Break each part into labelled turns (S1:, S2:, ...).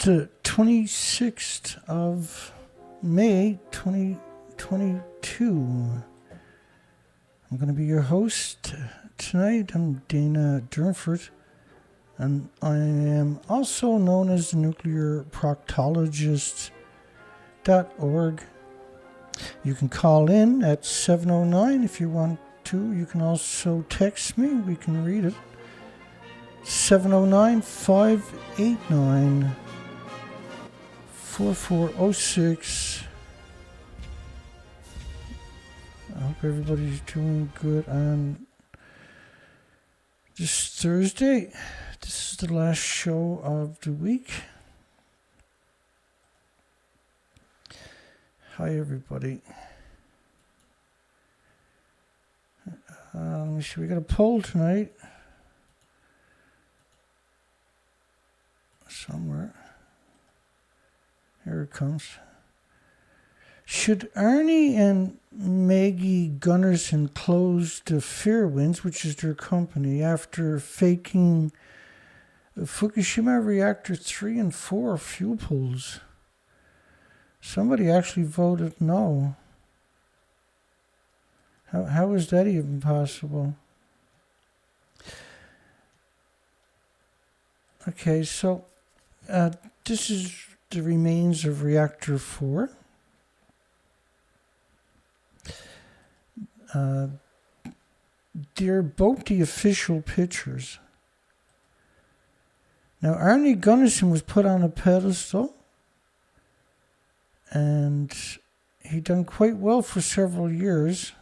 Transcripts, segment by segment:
S1: the 26th of May, 2022. I'm going to be your host tonight. I'm Dana Durnford, and I am also known as the Nuclear Proctologist.org. You can call in at 709 if you want to. You can also text me. We can read it. 709-589-4406. I hope everybody's doing good on this Thursday. This is the last show of the week. Hi, everybody. Let me see. We got a poll tonight. Somewhere. Here it comes. Should Arnie and Maggie Gunderson close the Fairewinds, which is their company, after faking Fukushima Reactor 3 and 4 fuel pools? Somebody actually voted no. How is that even possible? Okay, so this is the remains of Reactor 4. They're both the official pictures. Now, Arnie Gunderson was put on a pedestal, and he done quite well for several years.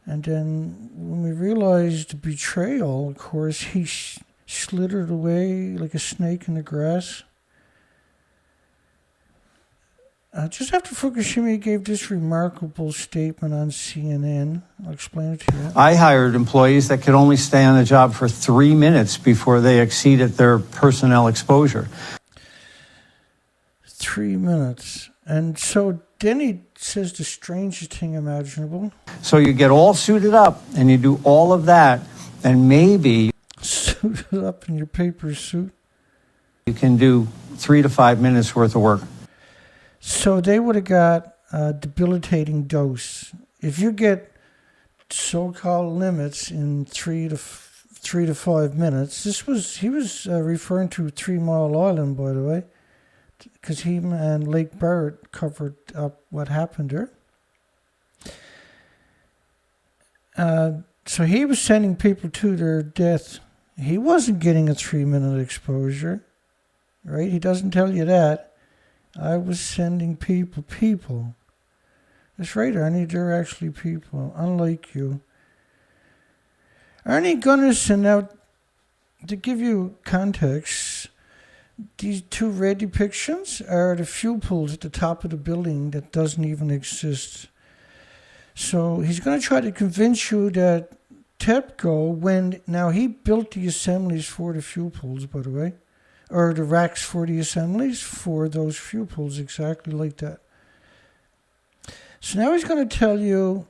S1: And then when we realized Betrayal, of course, he slithered away like a snake in the grass. Just after Fukushima, he gave this remarkable statement on CNN. I'll explain it to you.
S2: I hired employees that could only stay on the job for 3 minutes before they exceeded their personnel exposure.
S1: 3 minutes. And so then he says the strangest thing imaginable.
S2: So you get all suited up and you do all of that, and maybe
S1: suited up in your paper suit.
S2: You can do 3 to 5 minutes worth of work.
S1: So they would have got a debilitating dose. If you get so-called limits in 3 to 5 minutes, he was referring to 3 Mile Island, by the way, because he and Lake Barrett covered up what happened there. So he was sending people to their death. He wasn't getting a 3-minute exposure, right? He doesn't tell you that. I was sending people. That's right, Arnie. They're actually people, unlike you. Arnie Gunderson, now, to give you context, these 2 red depictions are the fuel pools at the top of the building that doesn't even exist. So he's going to try to convince you that TEPCO, now he built the assemblies for the fuel pools, by the way, or the racks for the assemblies for those fuel pools, exactly like that. So now he's going to tell you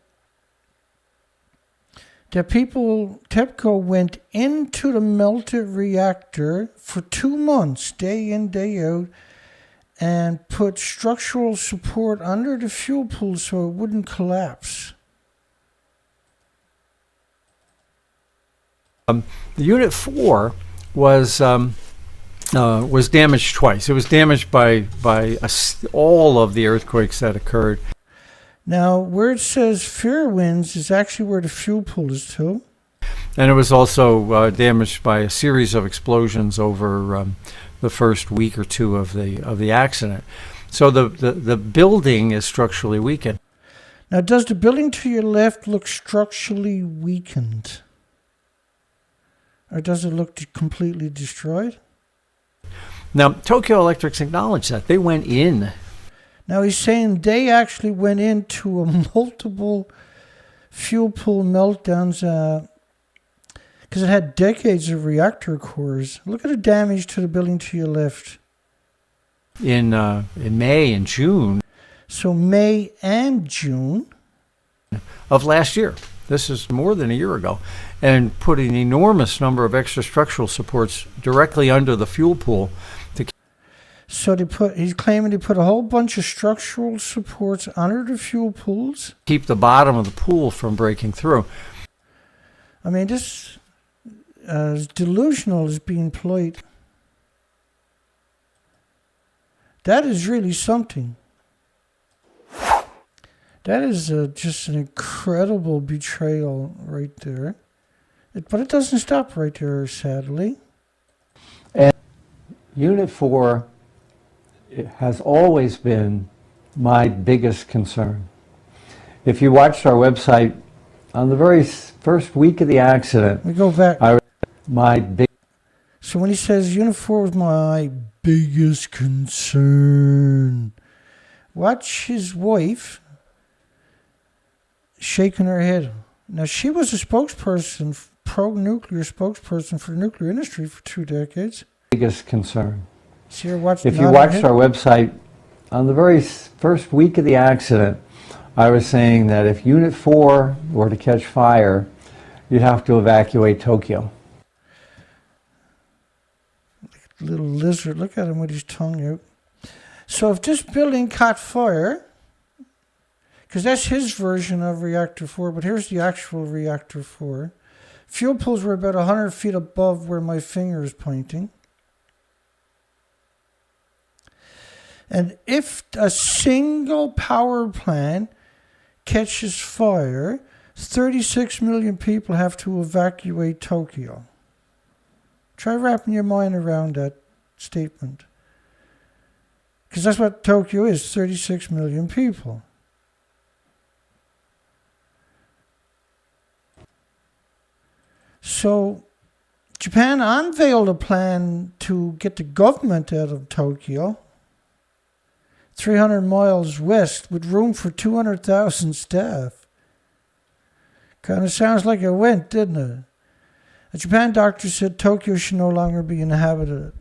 S1: that TEPCO went into the melted reactor for 2 months, day in, day out, and put structural support under the fuel pool so it wouldn't collapse.
S3: The Unit 4 was damaged twice. It was damaged by all of the earthquakes that occurred.
S1: Now, where it says Fairewinds is actually where the fuel pool is too.
S3: And it was also damaged by a series of explosions over the first week or 2 of the accident. So the building is structurally weakened.
S1: Now, does the building to your left look structurally weakened? Or does it look completely destroyed?
S3: Now, Tokyo Electric's acknowledged that. They went in.
S1: Now, he's saying they actually went into a multiple fuel pool meltdowns because it had decades of reactor cores. Look at the damage to the building to your left.
S3: In May and June.
S1: So May and June.
S3: Of last year. This is more than a year ago. And put an enormous number of extra structural supports directly under the fuel pool.
S1: So he's claiming they put a whole bunch of structural supports under the fuel pools.
S3: Keep the bottom of the pool from breaking through.
S1: I mean, this is delusional as being polite. That is really something. That is just an incredible betrayal right there. But it doesn't stop right there, sadly.
S4: And Unit 4 has always been my biggest concern. If you watched our website, on the very first week of the accident,
S1: We go back.
S4: my
S1: So when he says Unit 4 was my biggest concern, watch his wife shaking her head. Now, she was a spokesperson, pro-nuclear spokesperson for the nuclear industry for 2 decades.
S4: biggest concern.
S1: See her watch.
S4: If you watched our website, on the very first week of the accident, I was saying that if Unit 4 were to catch fire, you'd have to evacuate Tokyo.
S1: Little lizard, look at him with his tongue out. So if this building caught fire, because that's his version of Reactor 4, but here's the actual Reactor 4. Fuel pools were about 100 feet above where my finger is pointing. And if a single power plant catches fire, 36 million people have to evacuate Tokyo. Try wrapping your mind around that statement. Because that's what Tokyo is, 36 million people. So Japan unveiled a plan to get the government out of Tokyo, 300 miles west, with room for 200,000 staff. Kind of sounds like it went, didn't it? A Japan doctor said Tokyo should no longer be inhabited.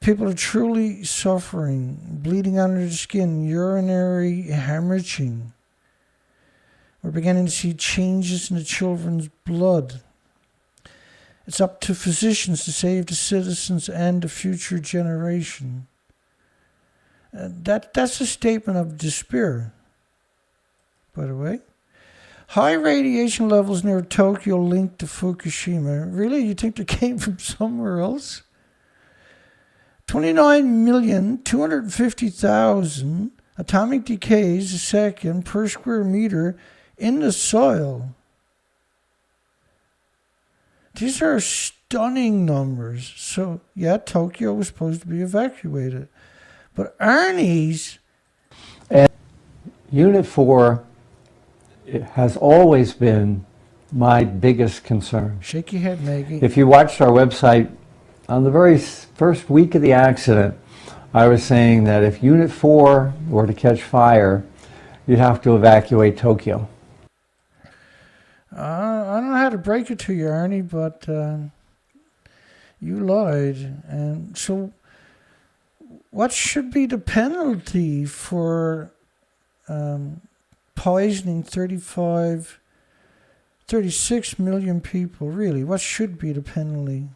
S1: People are truly suffering, bleeding under the skin, urinary hemorrhaging. We're beginning to see changes in the children's blood. It's up to physicians to save the citizens and the future generation. That's a statement of despair, by the way. High radiation levels near Tokyo linked to Fukushima. Really? You think they came from somewhere else? 29,250,000 atomic decays a second per square meter in the soil. These are stunning numbers. So, yeah, Tokyo was supposed to be evacuated. But Arnie's...
S4: Unit 4 has always been my biggest concern.
S1: Shake your head, Maggie.
S4: If you watched our website, on the very first week of the accident, I was saying that if Unit 4 were to catch fire, you'd have to evacuate Tokyo.
S1: I don't know how to break it to you, Arnie, but you lied. And so what should be the penalty for poisoning 36 million people, really? What should be the penalty?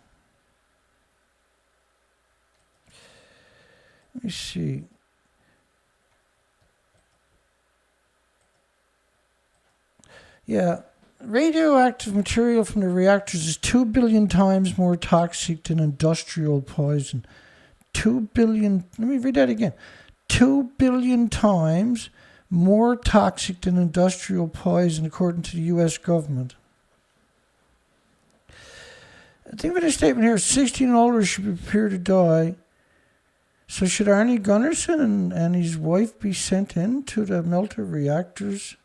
S1: Let me see. Yeah, radioactive material from the reactors is 2 billion times more toxic than industrial poison. 2 billion, let me read that again. 2 billion times more toxic than industrial poison, according to the U.S. government. I think with this statement here, 16 and older should be prepared to die. So should Arnie Gunderson and his wife be sent in to the melted reactors?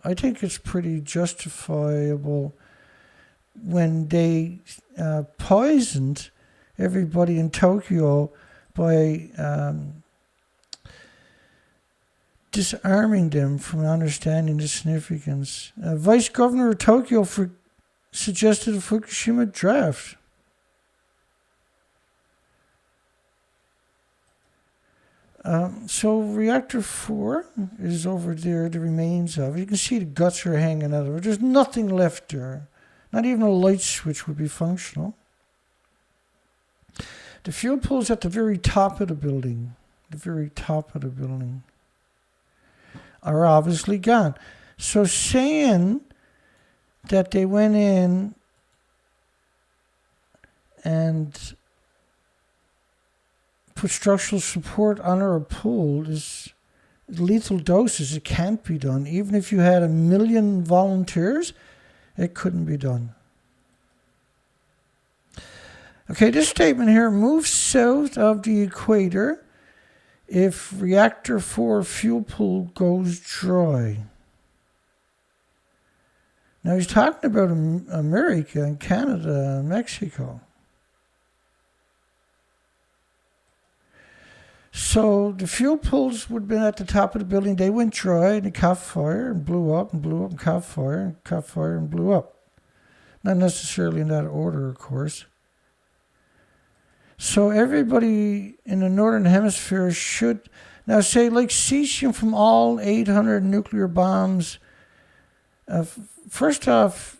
S1: I think it's pretty justifiable when they poisoned everybody in Tokyo by disarming them from understanding the significance. Vice Governor of Tokyo suggested a Fukushima draft. So reactor 4 is over there, the remains of it. You can see the guts are hanging out of it. There's nothing left there. Not even a light switch would be functional. The fuel pool's at the very top of the building. The very top of the building are obviously gone. So saying that they went in and put structural support under a pool is lethal doses. It can't be done. Even if you had 1 million volunteers, it couldn't be done. Okay, this statement here: move south of the equator if reactor 4 fuel pool goes dry. Now he's talking about America and Canada and Mexico. So the fuel pools would have been at the top of the building. They went dry and they caught fire and blew up and blew up and caught fire and blew up. Not necessarily in that order, of course. So everybody in the northern hemisphere should now say, like, cesium from all 800 nuclear bombs. First off,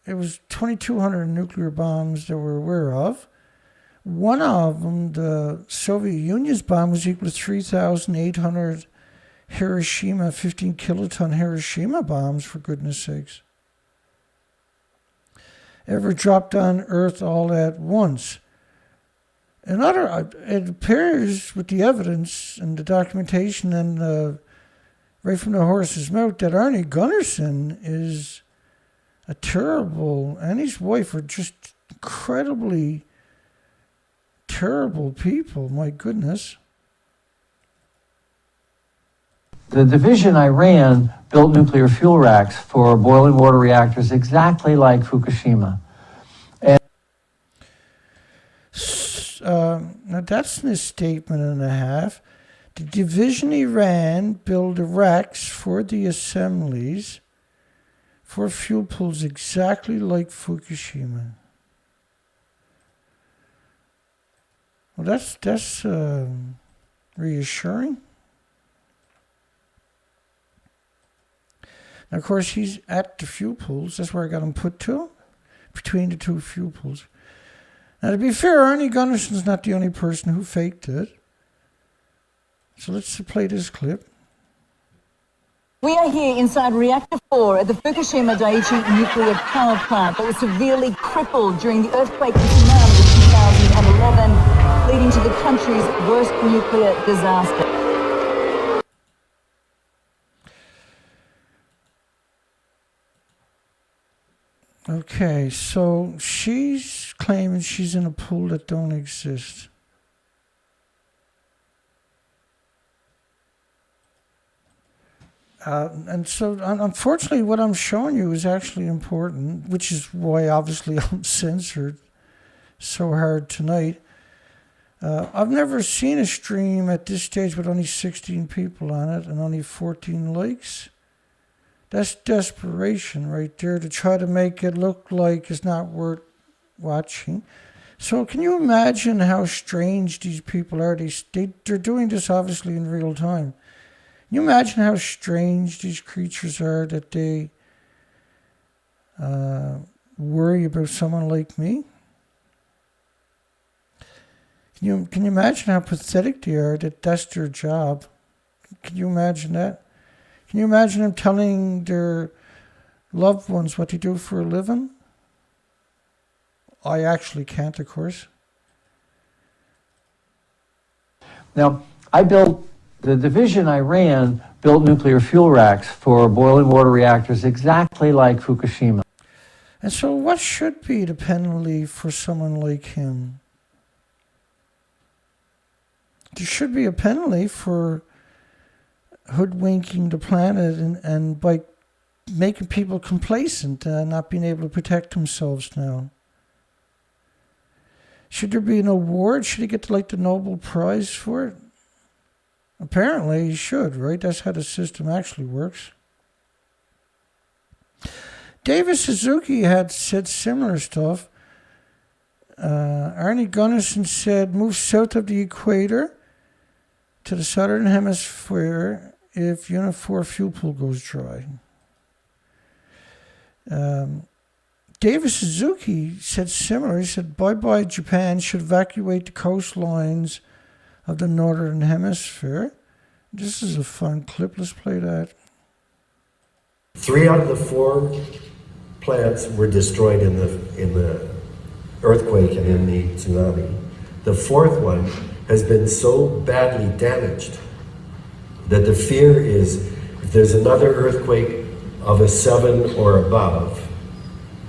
S1: it was 2,200 nuclear bombs that we're aware of. One of them, the Soviet Union's bomb, was equal to 3,800 Hiroshima, 15 kiloton Hiroshima bombs, for goodness sakes. Ever dropped on Earth all at once. It appears with the evidence and the documentation and right from the horse's mouth that Arnie Gunderson is a terrible, and his wife are just incredibly terrible people, my goodness.
S4: The division I ran built nuclear fuel racks for boiling water reactors exactly like Fukushima.
S1: Now that's a statement and a half. The division he ran built the racks for the assemblies for fuel pools exactly like Fukushima. Well, that's reassuring. Now, of course, he's at the fuel pools. That's where I got him put to, between the two fuel pools. Now, to be fair, Arnie Gunderson's not the only person who faked it. So let's play this clip.
S5: We are here inside Reactor 4 at the Fukushima Daiichii Nuclear Power Plant that was severely crippled during the earthquake and tsunami of 2011, leading to the country's worst nuclear disaster.
S1: Okay, so she's claiming she's in a pool that don't exist. And so, unfortunately, what I'm showing you is actually important, which is why, obviously, I'm censored so hard tonight. I've never seen a stream at this stage with only 16 people on it and only 14 likes. That's desperation right there, to try to make it look like it's not worth watching. So can you imagine how strange these people are? They're doing this, obviously, in real time. Can you imagine how strange these creatures are, that they worry about someone like me? Can you imagine how pathetic they are, that that's their job? Can you imagine that? Can you imagine them telling their loved ones what they do for a living? I actually can't, of course.
S4: Now, the division I ran built nuclear fuel racks for boiling water reactors exactly like Fukushima.
S1: And so what should be the penalty for someone like him? There should be a penalty for hoodwinking the planet and by making people complacent and not being able to protect themselves now. Should there be an award? Should he get the Nobel Prize for it? Apparently he should, right? That's how the system actually works. David Suzuki had said similar stuff. Arnie Gunderson said, move south of the equator to the southern hemisphere if Unit 4 fuel pool goes dry. David Suzuki said similar. He said, bye-bye Japan should evacuate the coastlines of the northern hemisphere. This is a fun clip. Let's play that.
S6: 3 out of the 4 plants were destroyed in the earthquake and in the tsunami. The 4th one has been so badly damaged that the fear is if there's another earthquake of a 7 or above,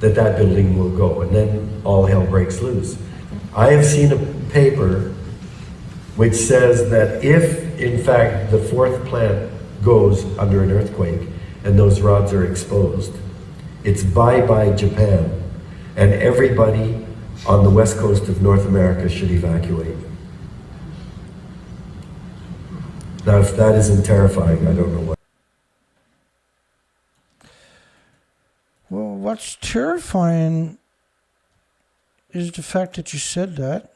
S6: that building will go, and then all hell breaks loose. I have seen a paper which says that if, in fact, the 4th plant goes under an earthquake and those rods are exposed, it's bye-bye Japan, and everybody on the west coast of North America should evacuate. Now, if that isn't terrifying, I don't know what.
S1: Well, what's terrifying is the fact that you said that.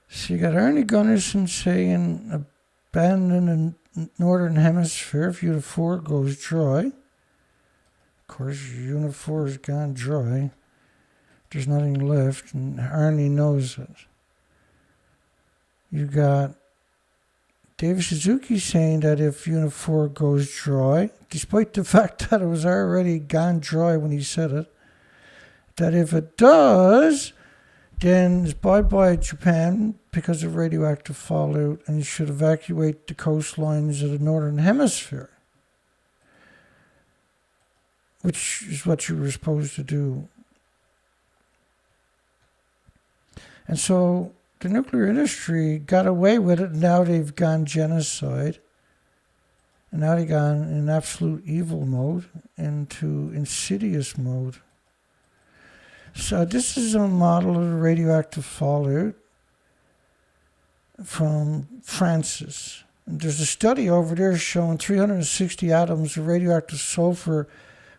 S1: So you got Arnie Gunderson saying abandon the northern hemisphere if Unit 4 goes dry. Of course, Unit 4 has gone dry. There's nothing left, and Arnie knows it. You got David Suzuki saying that if Unit 4 goes dry, despite the fact that it was already gone dry when he said it, that if it does, then it's bye-bye Japan because of radioactive fallout, and you should evacuate the coastlines of the northern hemisphere, which is what you were supposed to do. And so the nuclear industry got away with it. Now they've gone genocide. And now they've gone in absolute evil mode into insidious mode. So this is a model of the radioactive fallout from Francis. And there's a study over there showing 360 atoms of radioactive sulfur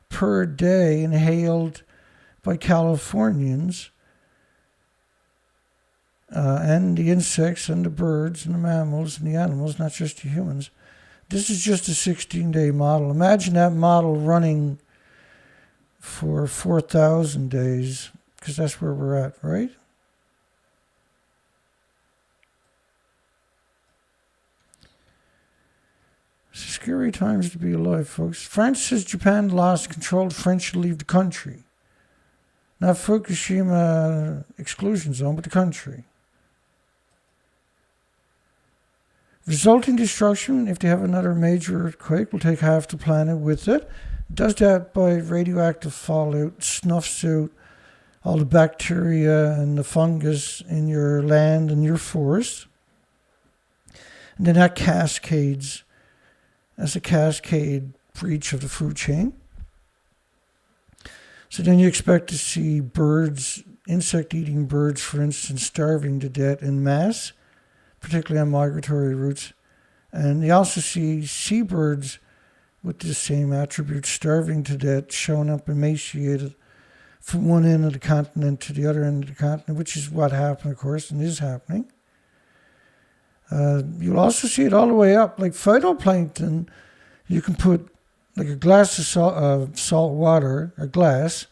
S1: per day inhaled by Californians. And the insects and the birds and the mammals and the animals, not just the humans. This is just a 16-day model. Imagine that model running for 4,000 days, because that's where we're at, right? It's scary times to be alive, folks. France says Japan lost control. French should leave the country. Not Fukushima exclusion zone, but the country. Resulting destruction, if they have another major earthquake, will take half the planet with it. It does that by radioactive fallout, snuffs out all the bacteria and the fungus in your land and your forest. And then that cascades as a cascade breach of the food chain. So then you expect to see birds, insect-eating birds, for instance, starving to death en masse, particularly on migratory routes. And you also see seabirds with the same attributes starving to death, showing up emaciated from one end of the continent to the other end of the continent, which is what happened, of course, and is happening. You'll also see it all the way up. Like phytoplankton, you can put like a glass of salt water, a glass,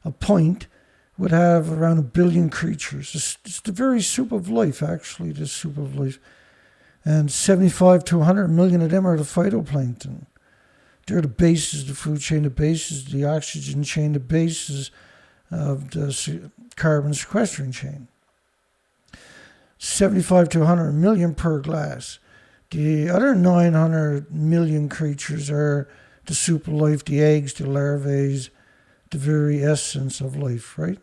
S1: a pint, would have around 1 billion creatures. It's the very soup of life, actually, the soup of life. And 75 to 100 million of them are the phytoplankton. They're the bases of the food chain, the bases of the oxygen chain, the bases of the carbon sequestering chain. 75 to 100 million per glass. The other 900 million creatures are the soup of life, the eggs, the larvae, the very essence of life, right?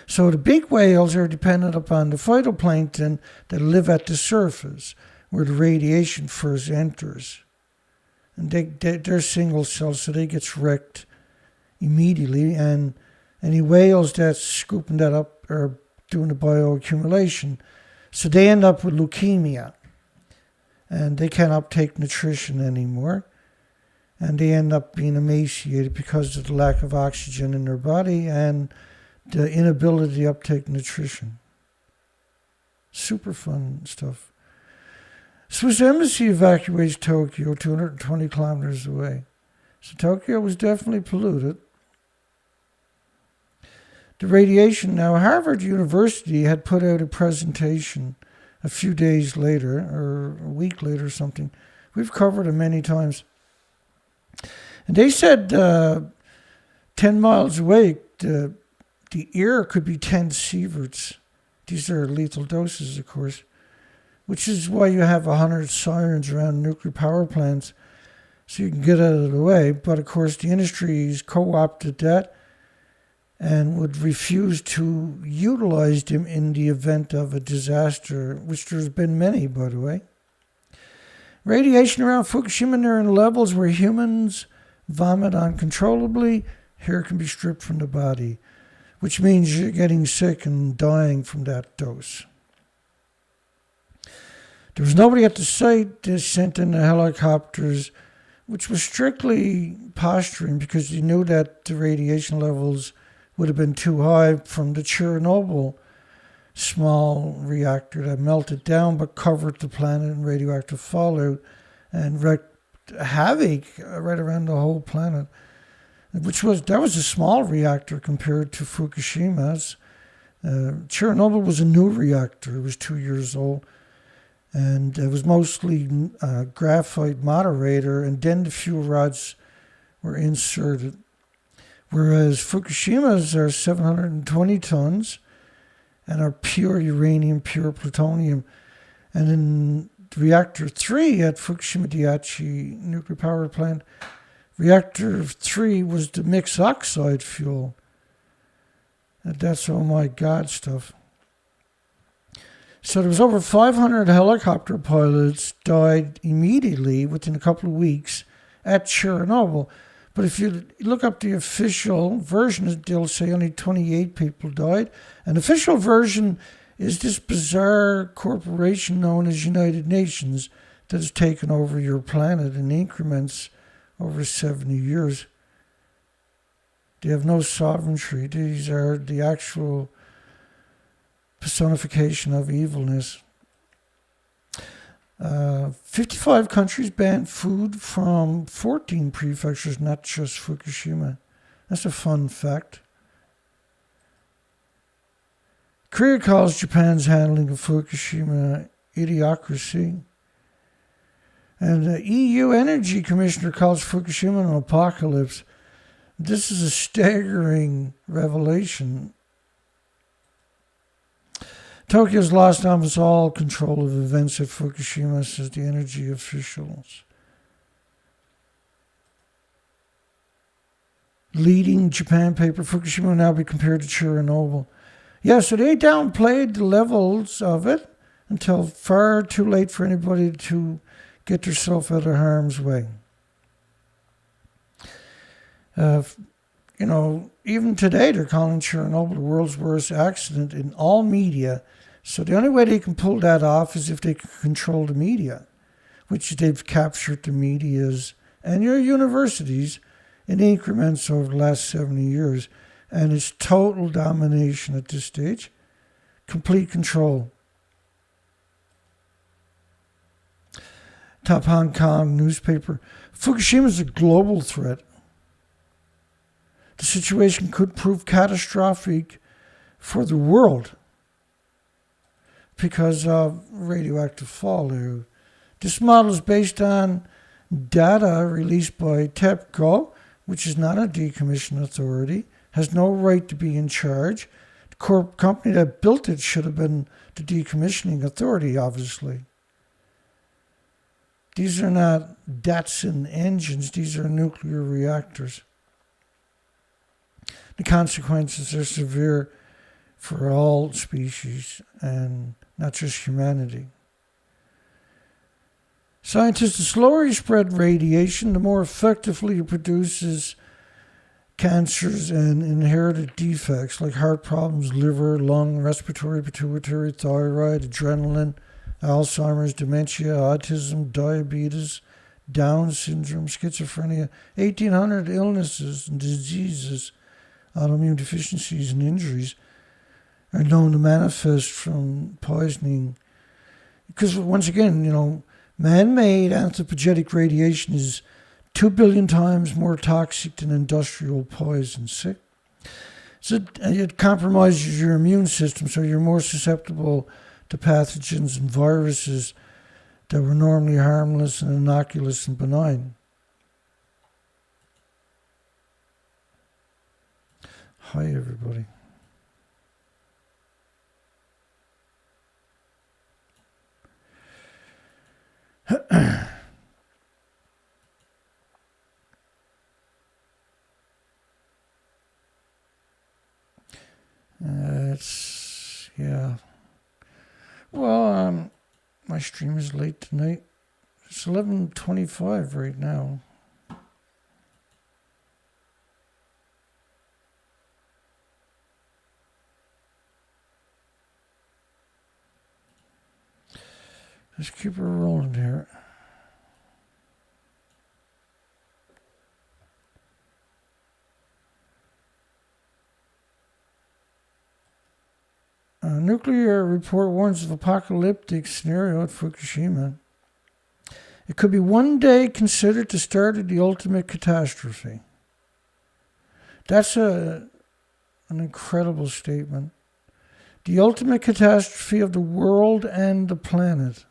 S1: So the big whales are dependent upon the phytoplankton that live at the surface, where the radiation first enters. And they're single cells, so they get wrecked immediately. And any whales that's scooping that up are doing the bioaccumulation. So they end up with leukemia. And they can't uptake nutrition anymore. And they end up being emaciated because of the lack of oxygen in their body and the inability to uptake nutrition. Super fun stuff. Swiss embassy evacuates Tokyo 220 kilometers away. So Tokyo was definitely polluted. The radiation. Now, Harvard University had put out a presentation a few days later, or a week later or something. We've covered it many times. And they said 10 miles away, the air could be 10 sieverts. These are lethal doses, of course, which is why you have 100 sirens around nuclear power plants, so you can get out of the way. But, of course, the industries co-opted that and would refuse to utilize them in the event of a disaster, which there's been many, by the way. Radiation around Fukushima nearing levels where humans vomit uncontrollably, hair can be stripped from the body, which means you're getting sick and dying from that dose. There was nobody at the site. They sent in the helicopters, which was strictly posturing because they knew that the radiation levels would have been too high from the Chernobyl small reactor that melted down but covered the planet in radioactive fallout and wreaked havoc right around the whole planet. That was a small reactor compared to Fukushima's. Chernobyl was a new reactor. It was 2 years old. And it was mostly graphite moderator, and then the fuel rods were inserted. Whereas Fukushima's are 720 tons and are pure uranium, pure plutonium. And in reactor 3 at Fukushima Daiichii Nuclear Power Plant, reactor 3 was the mixed oxide fuel. And that's oh my God stuff. So there was over 500 helicopter pilots died immediately within a couple of weeks at Chernobyl. But if you look up the official version, they'll say only 28 people died. An official version is this bizarre corporation known as United Nations that has taken over your planet in increments over 70 years. They have no sovereignty. These are the actual personification of evilness. 55 countries banned food from 14 prefectures, not just Fukushima. That's a fun fact. Korea calls Japan's handling of Fukushima idiocracy. And the EU Energy Commissioner calls Fukushima an apocalypse. This is a staggering revelation. Tokyo's lost almost all control of events at Fukushima, says the energy officials. Leading Japan paper, Fukushima will now be compared to Chernobyl. Yeah, so they downplayed the levels of it until far too late for anybody to get themselves out of harm's way. Even today they're calling Chernobyl the world's worst accident in all media. So the only way they can pull that off is if they can control the media, which they've captured the medias and your universities in increments over the last 70 years. And it's total domination at this stage. Complete control. Top Hong Kong newspaper. Fukushima is a global threat. The situation could prove catastrophic for the world because of radioactive fallout. This model is based on data released by TEPCO, which is not a decommissioning authority, has no right to be in charge. The company that built it should have been the decommissioning authority, obviously. These are not Datsun engines, these are nuclear reactors. The consequences are severe for all species and not just humanity. Scientists, the slower you spread radiation, the more effectively it produces cancers and inherited defects like heart problems, liver, lung, respiratory, pituitary, thyroid, adrenaline, Alzheimer's, dementia, autism, diabetes, Down syndrome, schizophrenia, 1,800 illnesses and diseases, autoimmune deficiencies and injuries are known to manifest from poisoning. Because once again, Man-made anthropogenic radiation is 2 billion times more toxic than industrial poison. So it compromises your immune system, so you're more susceptible to pathogens and viruses that were normally harmless and innocuous and benign. Hi, everybody. Yeah. Well, my stream is late tonight. It's 11:25 right now. Let's keep her rolling here. Nuclear report warns of apocalyptic scenario at Fukushima. It could be one day considered the start of the ultimate catastrophe. That's an incredible statement. The ultimate catastrophe of the world and the planet.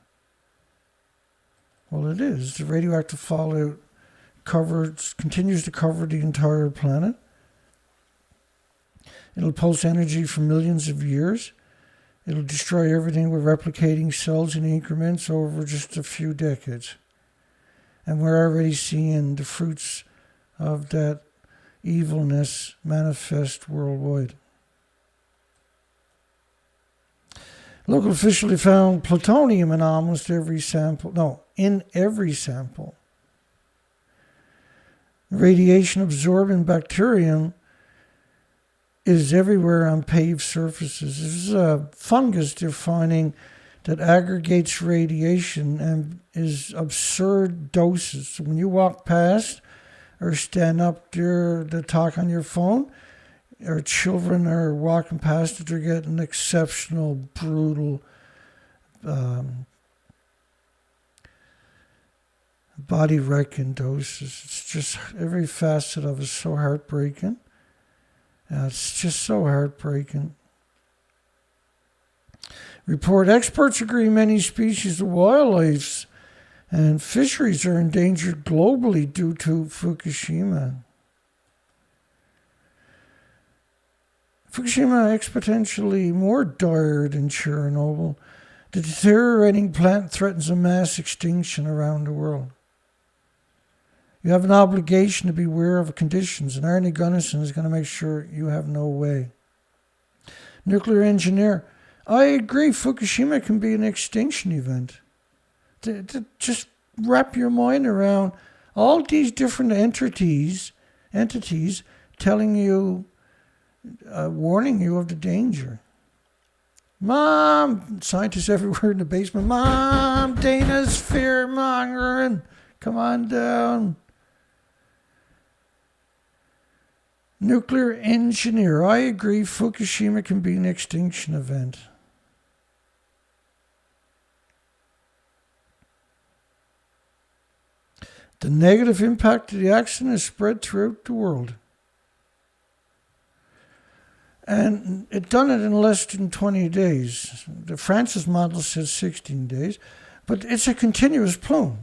S1: Well, it is. The radioactive fallout continues to cover the entire planet. It'll pulse energy for millions of years. It'll destroy everything with replicating cells in increments over just a few decades. And we're already seeing the fruits of that evilness manifest worldwide. Local officially found plutonium in almost every sample. No, in every sample. Radiation absorbing bacterium is everywhere on paved surfaces. This is a fungus they're finding that aggregates radiation and is absurd doses. So when you walk past or stand up there to talk on your phone, or children are walking past it, they're getting exceptional, brutal body-wrecking doses. It's just, every facet of it is so heartbreaking. It's just so heartbreaking. Report experts agree many species of wildlife and fisheries are endangered globally due to Fukushima. Fukushima exponentially more dire than Chernobyl. The deteriorating plant threatens a mass extinction around the world. You have an obligation to be aware of conditions, and Arnie Gunderson is going to make sure you have no way. Nuclear engineer, I agree, Fukushima can be an extinction event. Just wrap your mind around all these different entities telling you, warning you of the danger. Mom, scientists everywhere in the basement, Mom, Dana's fear-mongering. Come on down. Nuclear engineer, I agree, Fukushima can be an extinction event. The negative impact of the accident is spread throughout the world. And it done it in less than 20 days. The Francis model says 16 days, but it's a continuous plume.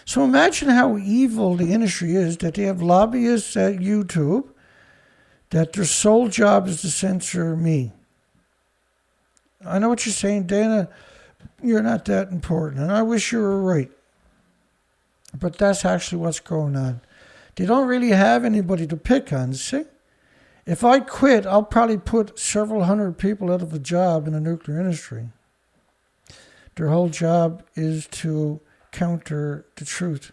S1: So imagine how evil the industry is, that they have lobbyists at YouTube, that their sole job is to censor me. I know what you're saying, Dana, you're not that important, and I wish you were right. But that's actually what's going on. They don't really have anybody to pick on, see? If I quit, I'll probably put several hundred people out of a job in the nuclear industry. Their whole job is to counter the truth.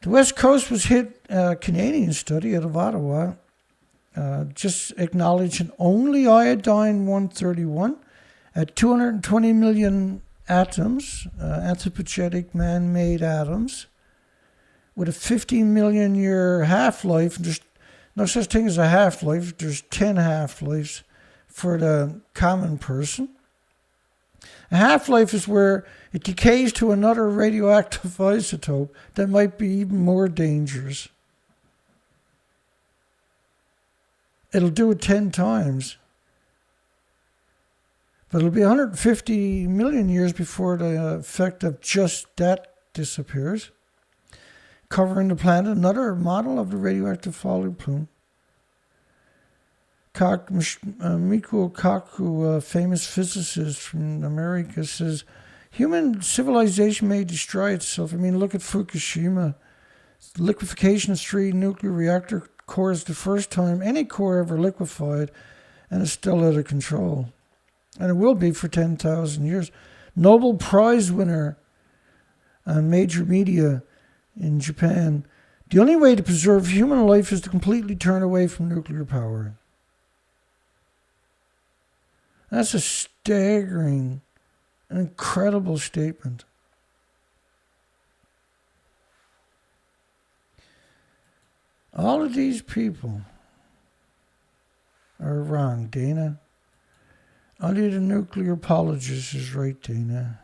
S1: The West Coast was hit, a Canadian study out of Ottawa, just acknowledging only iodine-131 at 220 million atoms, anthropogenic man-made atoms, with a 15 million year half-life. There's no such thing as a half-life. There's 10 half-lives for the common person. A half-life is where it decays to another radioactive isotope that might be even more dangerous. It'll do it 10 times. But it'll be 150 million years before the effect of just that disappears, covering the planet. Another model of the radioactive fallout plume. Michio Kaku, a famous physicist from America, says human civilization may destroy itself. I mean, look at Fukushima. Liquefaction of 3 nuclear reactor cores, the first time any core ever liquefied, and it's still out of control. And it will be for 10,000 years. Nobel Prize winner on major media in Japan. The only way to preserve human life is to completely turn away from nuclear power. That's a staggering, an incredible statement. All of these people are wrong, Dana. Only the nuclear apologist is right, Dana.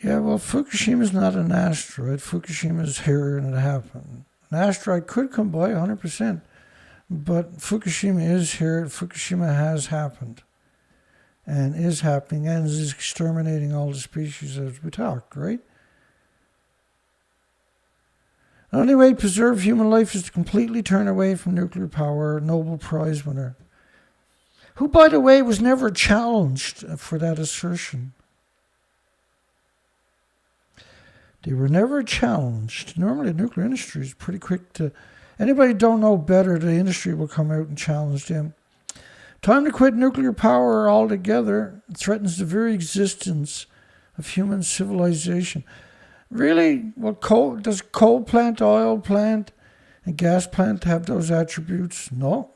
S1: Yeah, well, Fukushima is not an asteroid. Fukushima is here and it happened. An asteroid could come by 100%, but Fukushima is here. Fukushima has happened and is happening and is exterminating all the species as we talk, right? The only way to preserve human life is to completely turn away from nuclear power. Nobel Prize winner, who, by the way, was never challenged for that assertion. They were never challenged. Normally, the nuclear industry is pretty quick to... Anybody don't know better, the industry will come out and challenge them. Time to quit nuclear power altogether. It threatens the very existence of human civilization. Really? Well, does coal plant, oil plant, and gas plant have those attributes? No.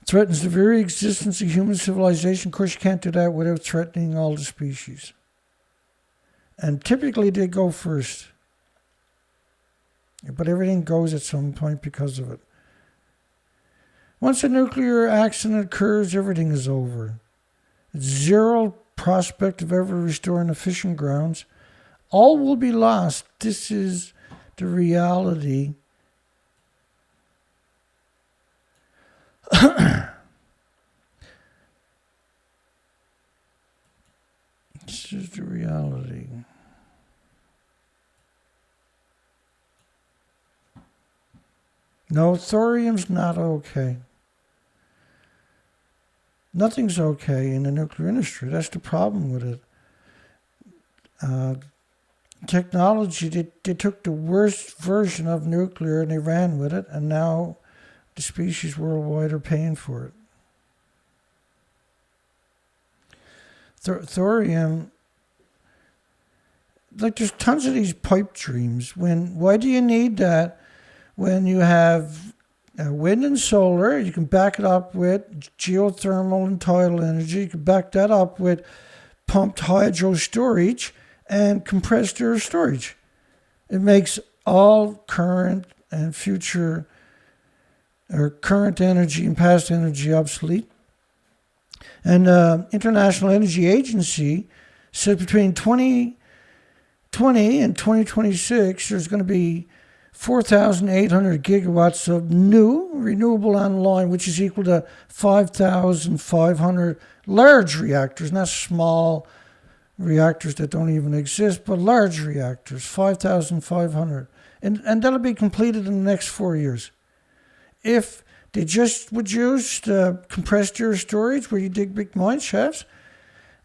S1: Threatens the very existence of human civilization. Of course, you can't do that without threatening all the species. And typically they go first. But everything goes at some point because of it. Once a nuclear accident occurs, everything is over. Zero prospect of ever restoring the fishing grounds. All will be lost. This is the reality. This is the reality. No, thorium's not okay. Nothing's okay in the nuclear industry. That's the problem with it. Technology, they took the worst version of nuclear and they ran with it, and now the species worldwide are paying for it. Thorium, like there's tons of these pipe dreams. Why do you need that when you have wind and solar? You can back it up with geothermal and tidal energy. You can back that up with pumped hydro storage and compressed air storage. It makes all current and future or current energy and past energy obsolete. And International Energy Agency said between 2020 and 2026, there's going to be 4,800 gigawatts of new renewable online, which is equal to 5,500 large reactors, not small reactors that don't even exist, but large reactors, 5,500. And that'll be completed in the next 4 years. If they just would use the compressed air storage where you dig big mine shafts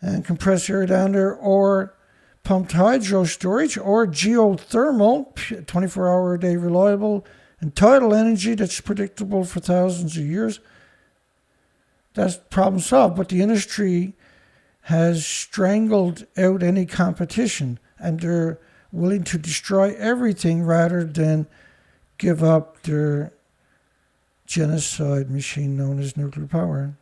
S1: and compress air down there, or pumped hydro storage, or geothermal, 24-hour-a-day reliable, and tidal energy that's predictable for thousands of years, that's problem solved. But the industry has strangled out any competition, and they're willing to destroy everything rather than give up their genocide machine known as nuclear power.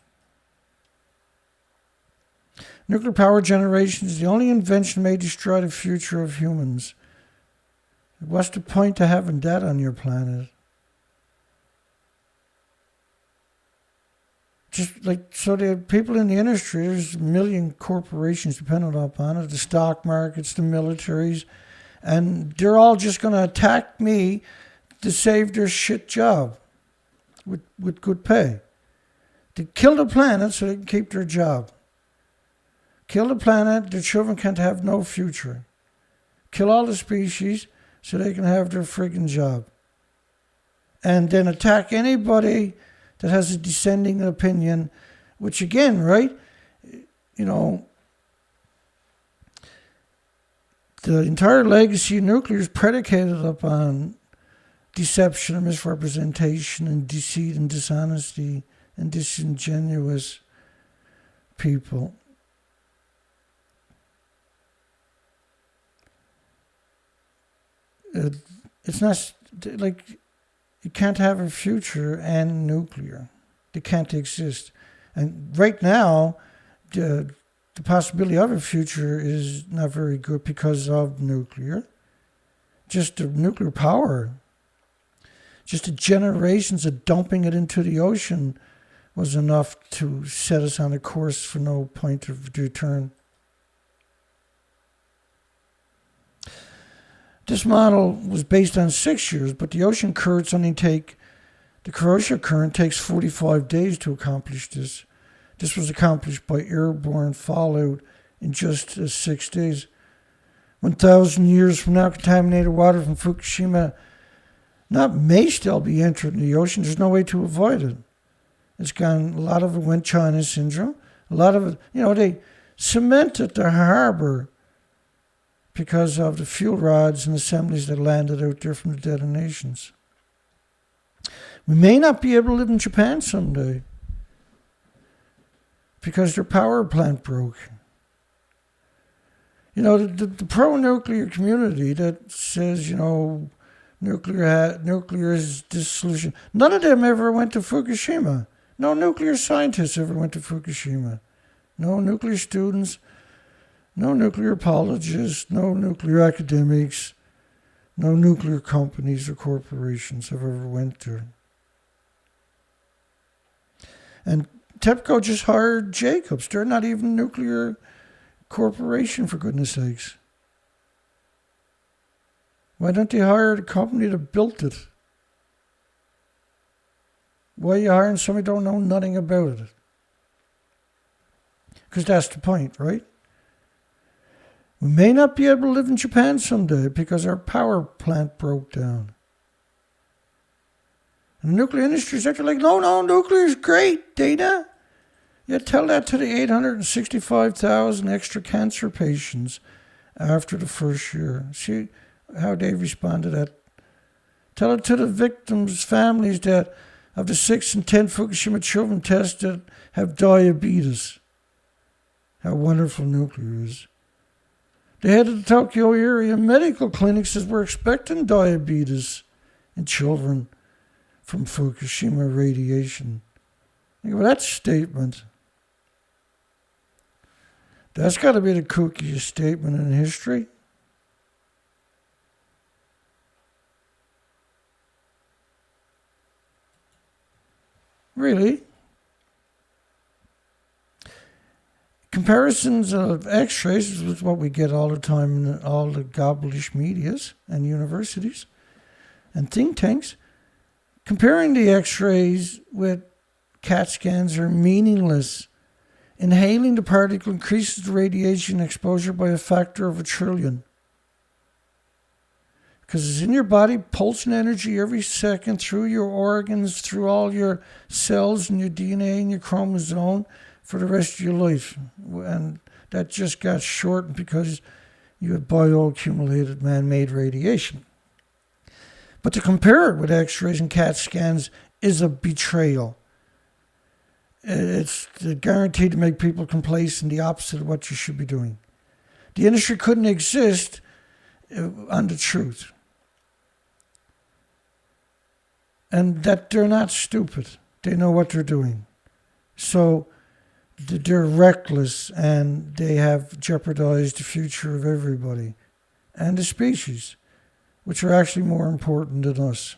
S1: Nuclear power generation is the only invention may destroy the future of humans. What's the point of having that on your planet? Just like, so the people in the industry, there's a million corporations dependent upon it, the stock markets, the militaries, and they're all just going to attack me to save their shit job with good pay. To kill the planet so they can keep their job. Kill the planet, their children can't have no future. Kill all the species so they can have their friggin' job. And then attack anybody that has a dissenting opinion, which again, right, you know, the entire legacy of nuclear is predicated upon deception and misrepresentation and deceit and dishonesty and disingenuous people. It's not like you can't have a future and nuclear. They can't exist. And right now, the possibility of a future is not very good because of nuclear. Just the nuclear power, just the generations of dumping it into the ocean was enough to set us on a course for no point of return. This model was based on 6 years, but the ocean currents only take, the Kuroshio current takes 45 days to accomplish this. This was accomplished by airborne fallout in just 6 days. 1,000 years from now, contaminated water from Fukushima may still be entering the ocean. There's no way to avoid it. It's gone, a lot of it went China syndrome. A lot of it, they cemented the harbor because of the fuel rods and assemblies that landed out there from the detonations. We may not be able to live in Japan someday because their power plant broke. The pro-nuclear community that says, nuclear is dissolution. None of them ever went to Fukushima. No nuclear scientists ever went to Fukushima. No nuclear students, no nuclear apologists, no nuclear academics, no nuclear companies or corporations have ever went there. And TEPCO just hired Jacobs. They're not even a nuclear corporation, for goodness sakes. Why don't they hire the company that built it? Why are you hiring somebody who don't know nothing about it? Because that's the point, right? We may not be able to live in Japan someday because our power plant broke down. And the nuclear industry is actually like, no, nuclear is great, Dana. Yeah, tell that to the 865,000 extra cancer patients after the first year. See how they respond to that. Tell it to the victims' families that of the 6 and 10 Fukushima children tested have diabetes. How wonderful nuclear is. The head of the Tokyo area medical clinic says we're expecting diabetes in children from Fukushima radiation. Think about that statement. That's got to be the kookiest statement in history. Really? Comparisons of X-rays is what we get all the time in all the gobblish medias and universities and think tanks. Comparing the X-rays with CAT scans are meaningless. Inhaling the particle increases the radiation exposure by a factor of 1 trillion. Because it's in your body, pulsing energy every second through your organs, through all your cells and your DNA and your chromosome for the rest of your life. And that just got shortened because you had bioaccumulated man-made radiation. But to compare it with X-rays and CAT scans is a betrayal. It's guaranteed to make people complacent, the opposite of what you should be doing. The industry couldn't exist on the truth. And that they're not stupid. They know what they're doing. So they're reckless and they have jeopardized the future of everybody and the species. which are actually more important than us.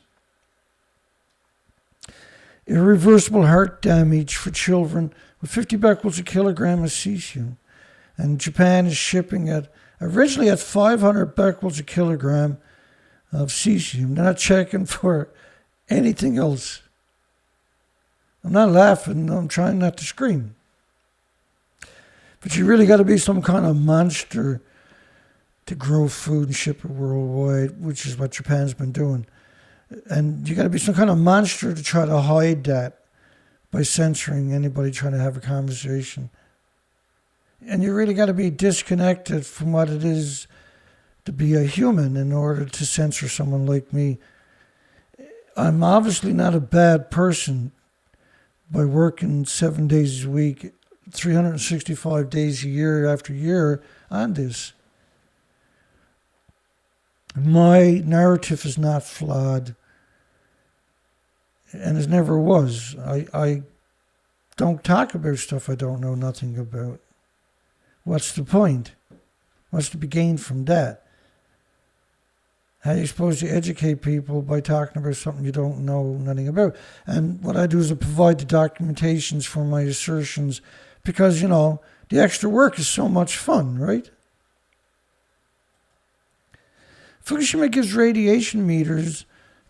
S1: Irreversible heart damage for children with 50 becquerels a kilogram of cesium. And Japan is shipping originally at 500 becquerels a kilogram of cesium. They're not checking for anything else. I'm not laughing, I'm trying not to scream. But you really got to be some kind of monster to grow food and ship it worldwide, which is what Japan's been doing. And you got to be some kind of monster to try to hide that by censoring anybody trying to have a conversation. And you really got to be disconnected from what it is to be a human in order to censor someone like me. I'm obviously not a bad person by working 7 days a week, 365 days a year after year on this. My narrative is not flawed, and it never was. I don't talk about stuff I don't know nothing about. What's the point? What's to be gained from that? How are you supposed to educate people by talking about something you don't know nothing about? And what I do is I provide the documentations for my assertions because, the extra work is so much fun, right? Fukushima gives radiation meters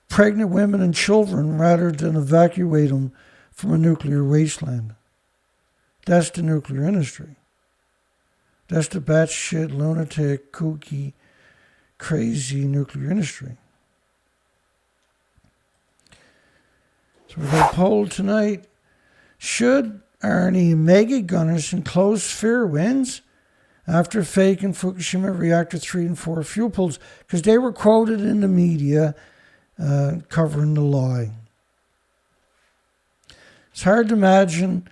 S1: pregnant women and children rather than evacuate them from a nuclear wasteland. That's the nuclear industry. That's the batshit, lunatic, kooky, crazy nuclear industry. So we've got a poll tonight. Should Arnie Maggie Gunderson close Fairewinds after faking Fukushima Reactor 3 and 4 fuel pools? Because they were quoted in the media covering the lie. It's hard to imagine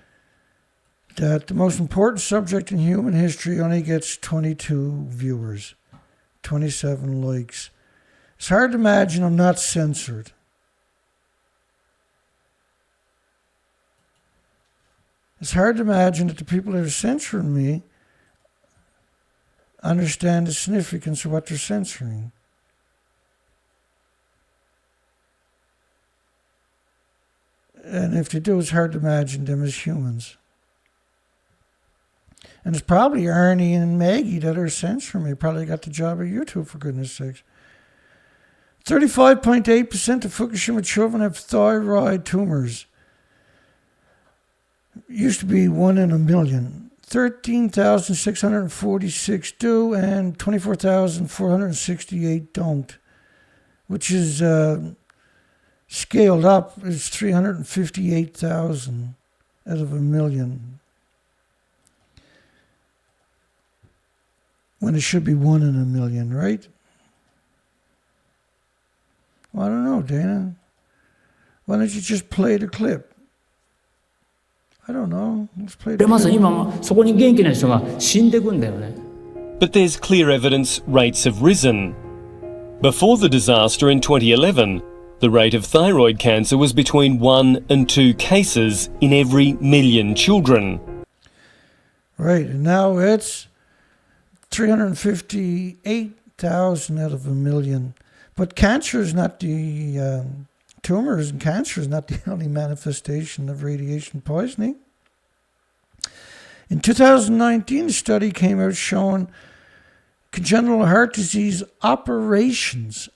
S1: that the most important subject in human history only gets 22 viewers, 27 likes. It's hard to imagine I'm not censored. It's hard to imagine that the people that are censoring me understand the significance of what they're censoring. And if they do, it's hard to imagine them as humans. And it's probably Arnie and Maggie that are censoring me. Probably got the job at YouTube, for goodness sakes. 35.8% of Fukushima children have thyroid tumors. Used to be 1 in a million. 13,646 do, and 24,468 don't. Which is scaled up is 358,000 out of a million. When it should be 1 in a million, right? Well, I don't know, Dana. Why don't you just play the clip? I don't know. Let's play the clip.
S7: まさに今そこに元気な人が死んでくんだよね。
S8: But there's clear evidence rates have risen. Before the disaster in 2011, the rate of thyroid cancer was between 1 and 2 cases in every million children.
S1: Right, and now it's 358,000 out of a million. But cancer is not the tumors, and cancer is not the only manifestation of radiation poisoning. In 2019, a study came out showing congenital heart disease operations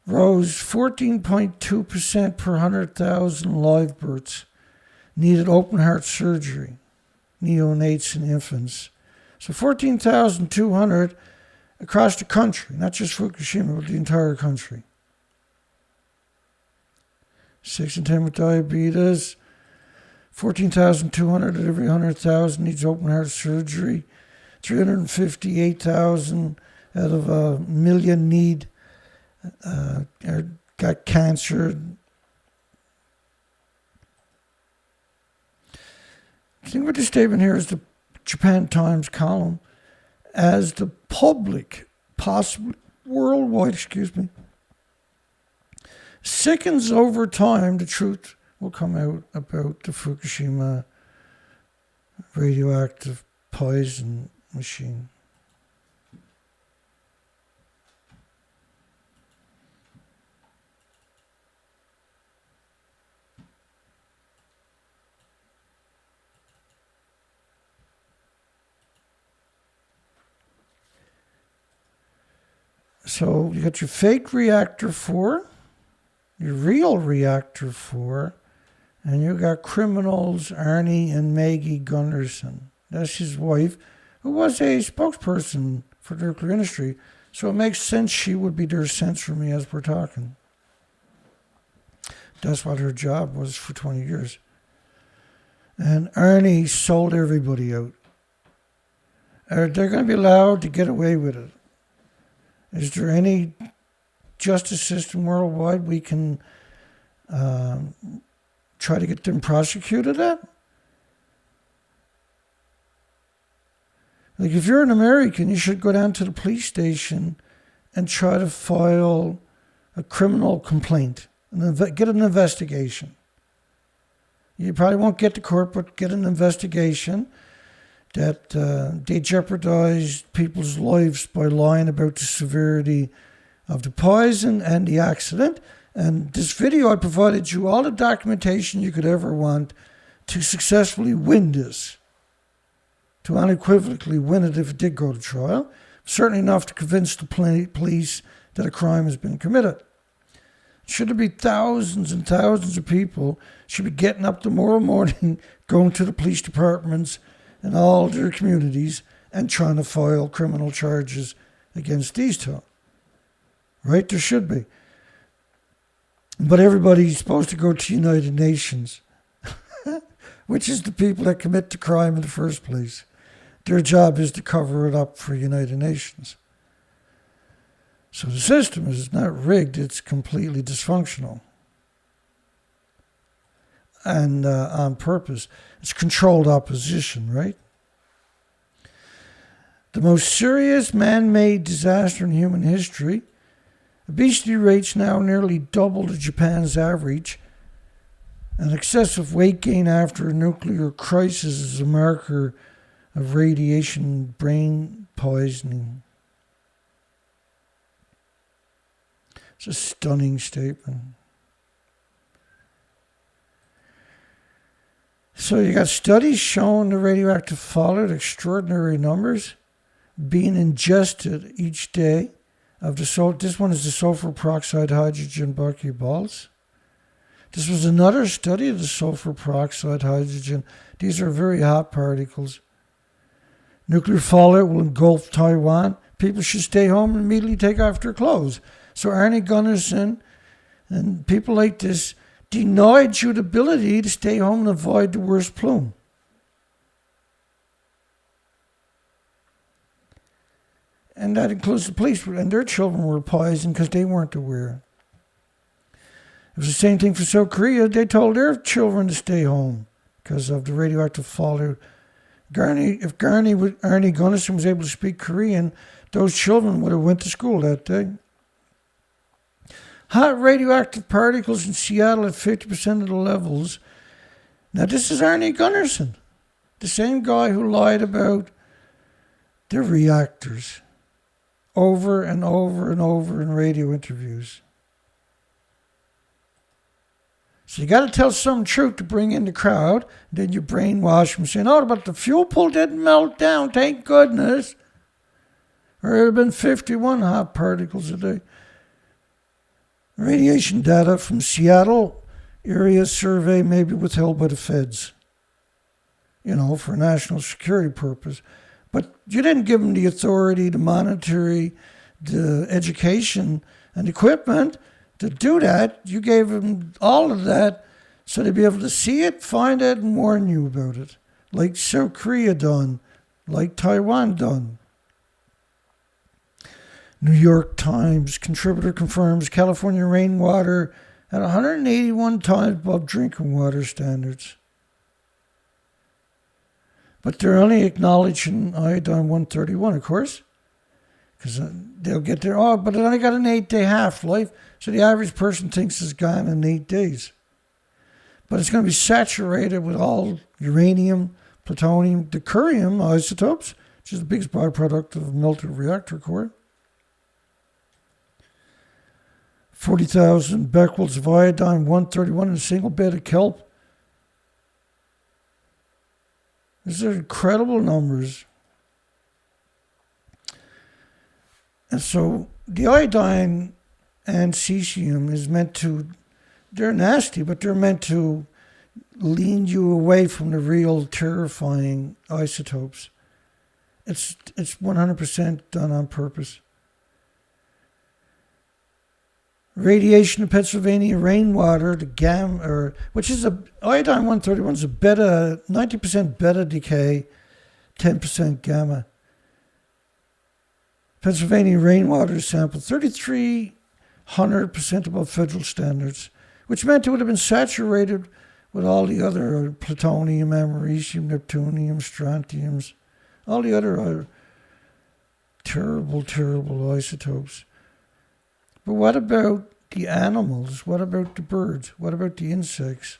S1: rose 14.2% per 100,000 live births needed open heart surgery, neonates and infants. So 14,200 across the country, not just Fukushima, but the entire country. 6 in 10 with diabetes, 14,200 at every 100,000 needs open heart surgery, 358,000 out of a million need got cancer. The thing with this statement here is the Japan Times column, as the public, possibly worldwide, sickens over time, the truth will come out about the Fukushima radioactive poison machine. So you got your fake reactor 4, your real reactor 4, and you got criminals Arnie and Maggie Gunderson. That's his wife, who was a spokesperson for the nuclear industry. So it makes sense she would be there censoring me as we're talking. That's what her job was for 20 years. And Arnie sold everybody out. Are they going to be allowed to get away with it? Is there any justice system worldwide we can try to get them prosecuted at? Like, if you're an American, you should go down to the police station and try to file a criminal complaint and get an investigation. You probably won't get to court, but get an investigation that they jeopardized people's lives by lying about the severity of the poison and the accident. And this video, I provided you all the documentation you could ever want to successfully win this, to unequivocally win it if it did go to trial. Certainly enough to convince the police that a crime has been committed. Should there be thousands and thousands of people should be getting up tomorrow morning, going to the police departments in all their communities and trying to file criminal charges against these two. Right? There should be. But everybody's supposed to go to United Nations, which is the people that commit the crime in the first place. Their job is to cover it up for United Nations. So the system is not rigged, it's completely dysfunctional. And on purpose. It's controlled opposition, right? The most serious man-made disaster in human history. Obesity rates now nearly double to Japan's average. And excessive weight gain after a nuclear crisis is a marker of radiation brain poisoning. It's a stunning statement. So you got studies showing the radioactive fallout, extraordinary numbers, being ingested each day of the this one is the sulfur peroxide hydrogen buckyballs. This was another study of the sulfur peroxide hydrogen. These are very hot particles. Nuclear fallout will engulf Taiwan. People should stay home and immediately take off their clothes. So Arnie Gunderson and people like this denied you the ability to stay home and avoid the worst plume. And that includes the police, and their children were poisoned because they weren't aware. It was the same thing for South Korea. They told their children to stay home because of the radioactive fallout. If Arnie Gunderson was able to speak Korean, those children would have went to school that day. Hot radioactive particles in Seattle at 50% of the levels. Now this is Arnie Gunderson, the same guy who lied about the reactors over and over and over in radio interviews. So you got to tell some truth to bring in the crowd. Then you brainwash them saying, oh, but the fuel pool didn't melt down, thank goodness. Or it would have been 51 hot particles a day. Radiation data from Seattle area survey may be withheld by the feds, for national security purpose. But you didn't give them the authority, the monetary, the education, and equipment to do that. You gave them all of that so they'd be able to see it, find it, and warn you about it. Like South Korea done, like Taiwan done. New York Times contributor confirms California rainwater at 181 times above drinking water standards. But they're only acknowledging iodine-131, of course, because they'll get there. Oh, but it only got an 8-day half-life, so the average person thinks it's gone in 8 days. But it's going to be saturated with all uranium, plutonium, deuterium isotopes, which is the biggest byproduct of a melted reactor core. 40,000 becquerels of iodine-131 in a single bed of kelp. These are incredible numbers. And so the iodine and cesium is meant to, they're nasty, but they're meant to lean you away from the real terrifying isotopes. It's 100% done on purpose. Radiation of Pennsylvania rainwater, the gamma, which is iodine 131 is a beta, 90% beta decay, 10% gamma. Pennsylvania rainwater sample, 3,300% above federal standards, which meant it would have been saturated with all the other plutonium, americium, neptunium, strontiums, all the other terrible, terrible isotopes. But what about the animals? What about the birds? What about the insects?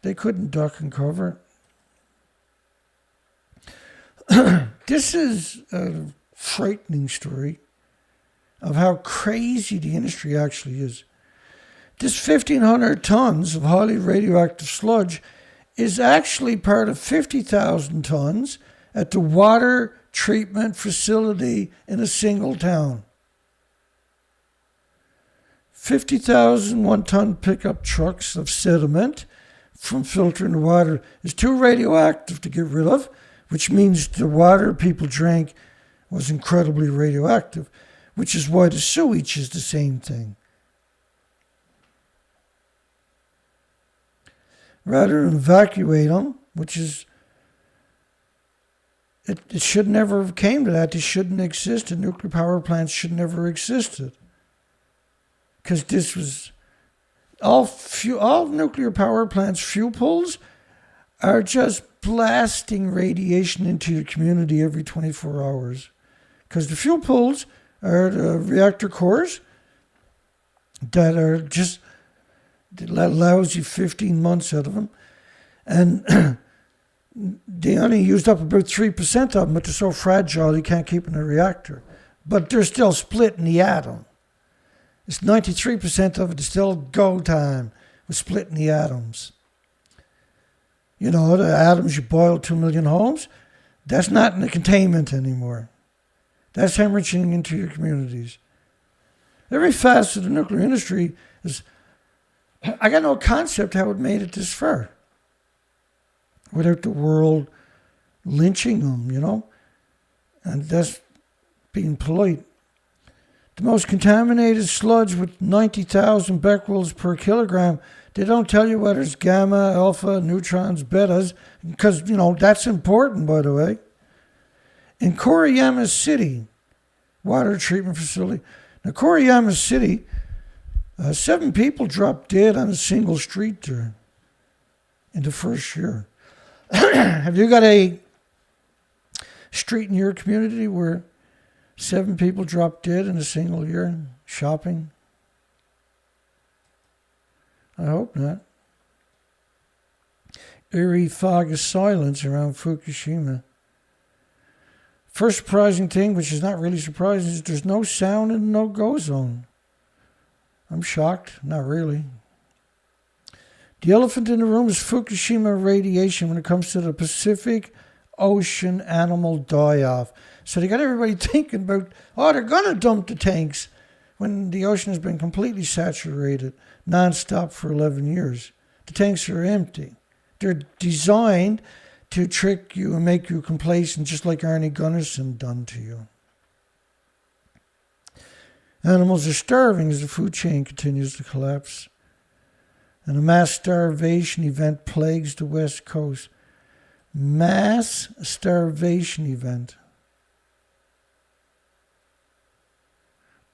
S1: They couldn't duck and cover. This is a frightening story of how crazy the industry actually is. This 1,500 tons of highly radioactive sludge is actually part of 50,000 tons at the water treatment facility in a single town. 50,000 one-ton pickup trucks of sediment from filtering the water is too radioactive to get rid of, which means the water people drank was incredibly radioactive, which is why the sewage is the same thing. Rather than evacuate them, which is, it should never have came to that. They shouldn't exist. The nuclear power plants should never existed. Because this was, all nuclear power plants' fuel pools are just blasting radiation into your community every 24 hours. Because the fuel pools are the reactor cores that are just, that allows you 15 months out of them. And they only used up about 3% of them, but they're so fragile you can't keep in a reactor. But they're still split in the atom. It's 93% of it is still go time. We're splitting the atoms. You know, the atoms you boil 2 million homes, that's not in the containment anymore. That's hemorrhaging into your communities. Every facet of the nuclear industry is, I got no concept how it made it this far without the world lynching them, you know? And that's being polite. The most contaminated sludge with 90,000 becquerels per kilogram, they don't tell you whether it's gamma, alpha, neutrons, betas, because, you know, that's important, by the way. In Koriyama City, water treatment facility. Now, Koriyama City, 7 people dropped dead on a single street there in the first year. Have you got a street in your community where 7 people dropped dead in a single year shopping? I hope not. Eerie fog of silence around Fukushima. First surprising thing, which is not really surprising, is there's no sound in the no-go zone. I'm shocked. Not really. The elephant in the room is Fukushima radiation when it comes to the Pacific Ocean animal die-off. So they got everybody thinking about, oh, they're going to dump the tanks when the ocean has been completely saturated non-stop for 11 years. The tanks are empty. They're designed to trick you and make you complacent, just like Arnie Gunderson done to you. Animals are starving as the food chain continues to collapse. And a mass starvation event plagues the West Coast. Mass starvation event.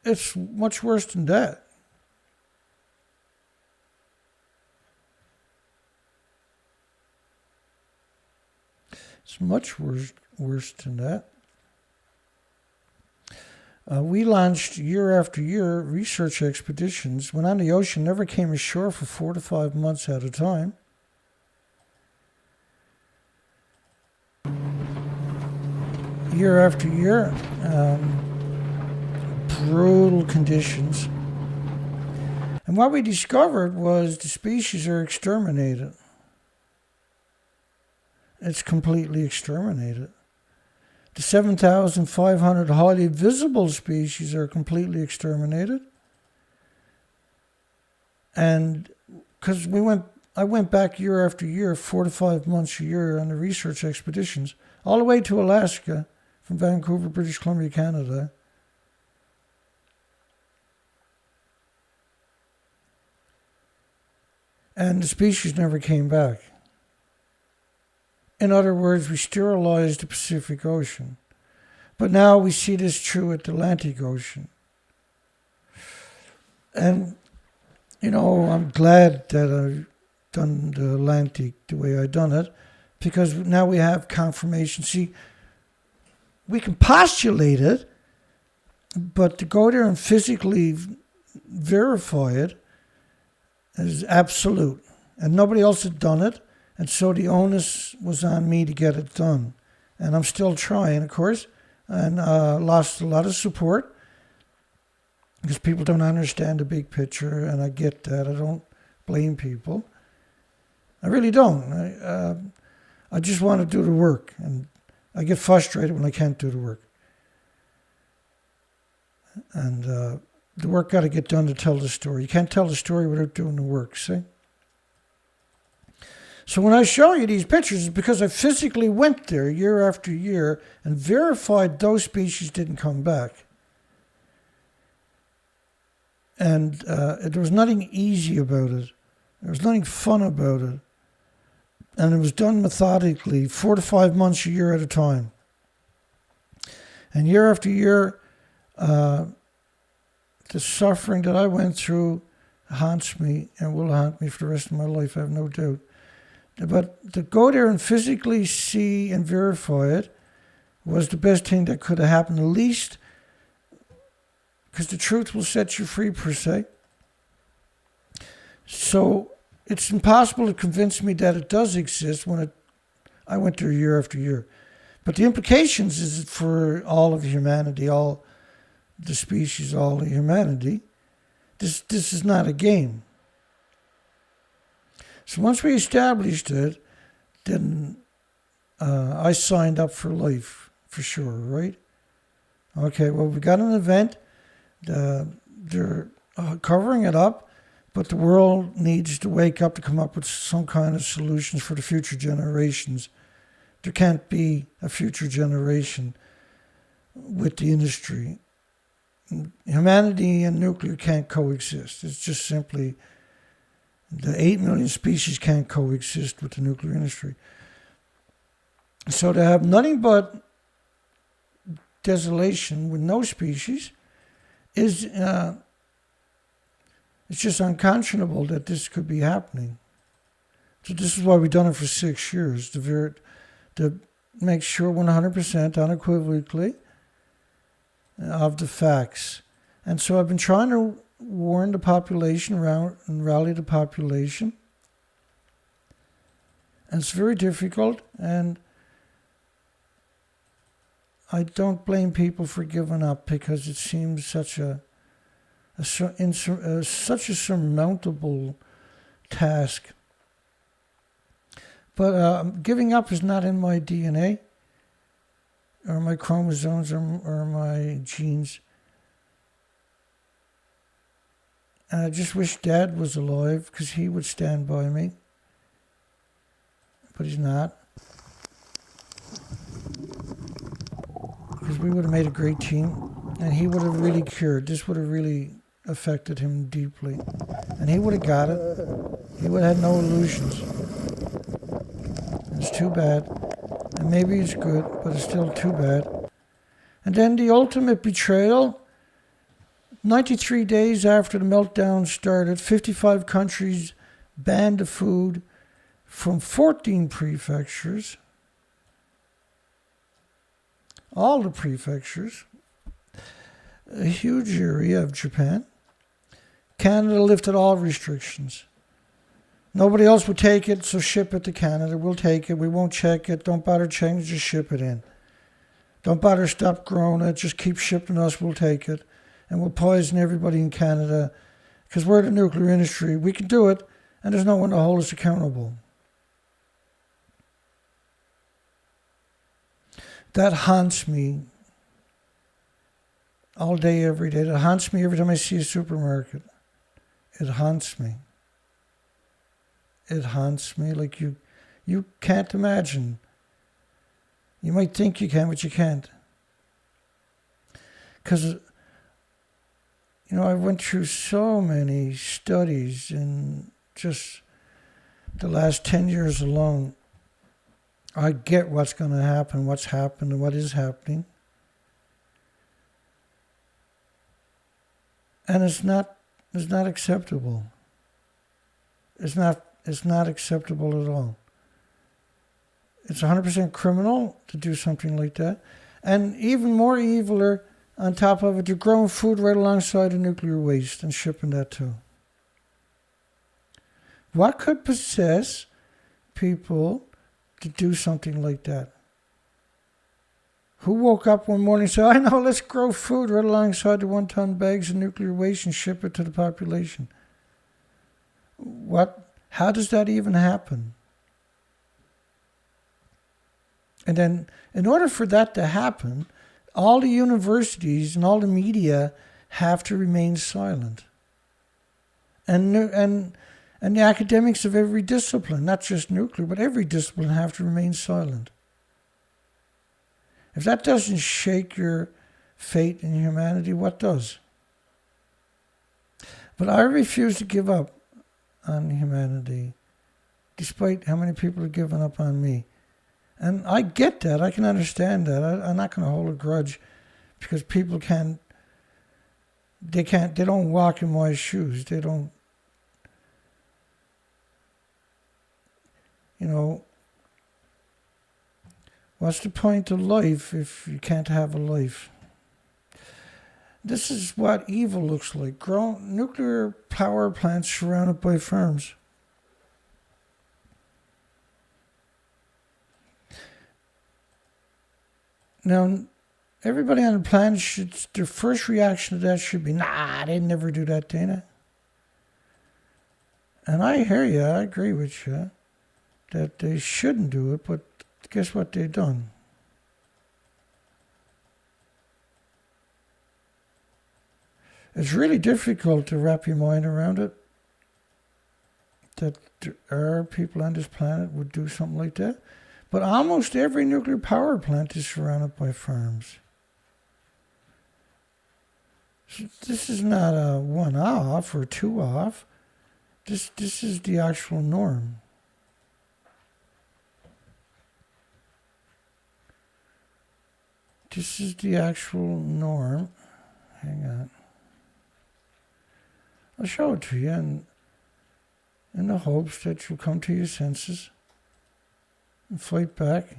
S1: It's much worse than that. It's much worse than that. We launched year after year research expeditions, went on the ocean, never came ashore for 4 to 5 months at a time. Year after year, brutal conditions. And what we discovered was the species are exterminated. It's completely exterminated. The 7,500 highly visible species are completely exterminated. And because I went back year after year, 4 to 5 months a year on the research expeditions, all the way to Alaska, from Vancouver, British Columbia, Canada. And the species never came back. In other words, we sterilized the Pacific Ocean. But now we see this true at the Atlantic Ocean. And, you know, I'm glad that I've done the Atlantic the way I've done it, because now we have confirmation. See, we can postulate it, but to go there and physically verify it is absolute. And nobody else had done it, and so the onus was on me to get it done. And I'm still trying, of course, and lost a lot of support because people don't understand the big picture, and I get that. I don't blame people. I really don't. I just want to do the work, and I get frustrated when I can't do the work. And the work got to get done to tell the story. You can't tell the story without doing the work, see? So when I show you these pictures, it's because I physically went there year after year and verified those species didn't come back. And there was nothing easy about it. There was nothing fun about it. And it was done methodically, 4 to 5 months a year at a time. And year after year, the suffering that I went through haunts me and will haunt me for the rest of my life, I have no doubt. But to go there and physically see and verify it was the best thing that could have happened, at least because the truth will set you free, per se. So it's impossible to convince me that it does exist when I went there year after year. But the implications is for all of humanity, all the species, all of humanity. This is not a game. So once we established it, then I signed up for life, for sure, right? Okay, well, we got an event. They're covering it up, but the world needs to wake up to come up with some kind of solutions for the future generations. There can't be a future generation with the industry. Humanity and nuclear can't coexist. It's just simply... The 8 million species can't coexist with the nuclear industry. So to have nothing but desolation with no species is it's just unconscionable that this could be happening. So this is why we've done it for 6 years, to make sure 100% unequivocally of the facts. And so I've been trying to warn the population around and rally the population. And it's very difficult, and I don't blame people for giving up because it seems such a surmountable task. But giving up is not in my DNA or my chromosomes or my genes. And I just wish Dad was alive because he would stand by me. But he's not. Because we would have made a great team. And he would have really cured. This would have really affected him deeply. And he would have got it. He would have had no illusions. It's too bad. And maybe it's good, but it's still too bad. And then the ultimate betrayal. 93 days after the meltdown started, 55 countries banned the food from 14 prefectures. All the prefectures. A huge area of Japan. Canada lifted all restrictions. Nobody else would take it, so ship it to Canada. We'll take it. We won't check it. Don't bother checking, just ship it in. Don't bother stop growing it. Just keep shipping us. We'll take it. And we'll poison everybody in Canada because we're the nuclear industry. We can do it, and there's no one to hold us accountable. That haunts me all day, every day. That haunts me every time I see a supermarket. It haunts me. It haunts me like you can't imagine. You might think you can, but you can't. Because, I went through so many studies in just the last 10 years alone. I get what's going to happen, what's happened, and what is happening. And it's not acceptable. It's not acceptable at all. It's 100% criminal to do something like that. And even more eviler, on top of it, you're growing food right alongside the nuclear waste and shipping that too. What could possess people to do something like that? Who woke up one morning and said, I know, let's grow food right alongside the 1-ton bags of nuclear waste and ship it to the population? How does that even happen? And then, in order for that to happen, all the universities and all the media have to remain silent. And the academics of every discipline, not just nuclear, but every discipline, have to remain silent. If that doesn't shake your faith in humanity, what does? But I refuse to give up on humanity, despite how many people have given up on me. And I get that. I can understand that. I'm not going to hold a grudge because people they don't walk in my shoes. They don't, what's the point of life if you can't have a life? This is what evil looks like. Nuclear power plants surrounded by farms. Now, everybody on the planet their first reaction to that should be, nah, they'd never do that, Dana. And I hear you, I agree with you, that they shouldn't do it, but guess what they've done? It's really difficult to wrap your mind around it, that there are people on this planet would do something like that. But almost every nuclear power plant is surrounded by farms. So this is not a one-off or two-off. This is the actual norm. This is the actual norm. Hang on. I'll show it to you in the hopes that you'll come to your senses and fight back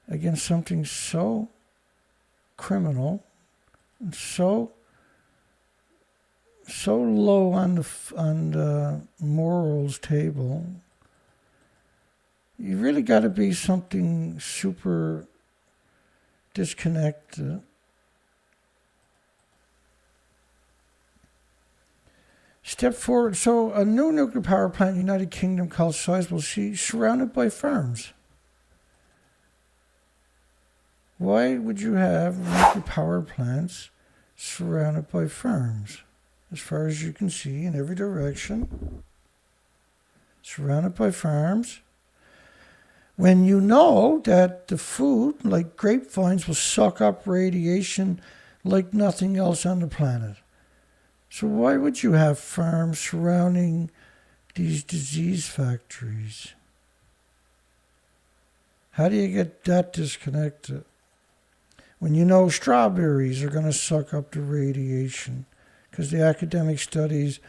S1: against something so criminal and so low on the morals table. You really got to be something super disconnected. Step forward. So a new nuclear power plant in the United Kingdom called Sizewell C, surrounded by farms. Why would you have nuclear power plants surrounded by farms? As far as you can see, in every direction, surrounded by farms. When you know that the food, like grapevines, will suck up radiation like nothing else on the planet. So why would you have farms surrounding these disease factories? How do you get that disconnected? When you know strawberries are going to suck up the radiation, because the academic studies,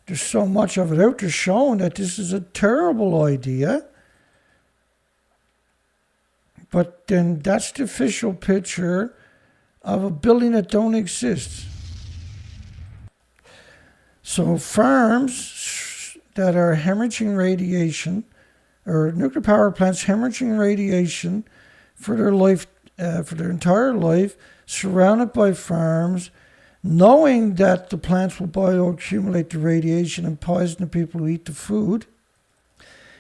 S1: there's so much of it out there showing that this is a terrible idea. But then that's the official picture of a building that don't exist. So farms that are hemorrhaging radiation, or nuclear power plants hemorrhaging radiation for their life, for their entire life, surrounded by farms, knowing that the plants will bioaccumulate the radiation and poison the people who eat the food.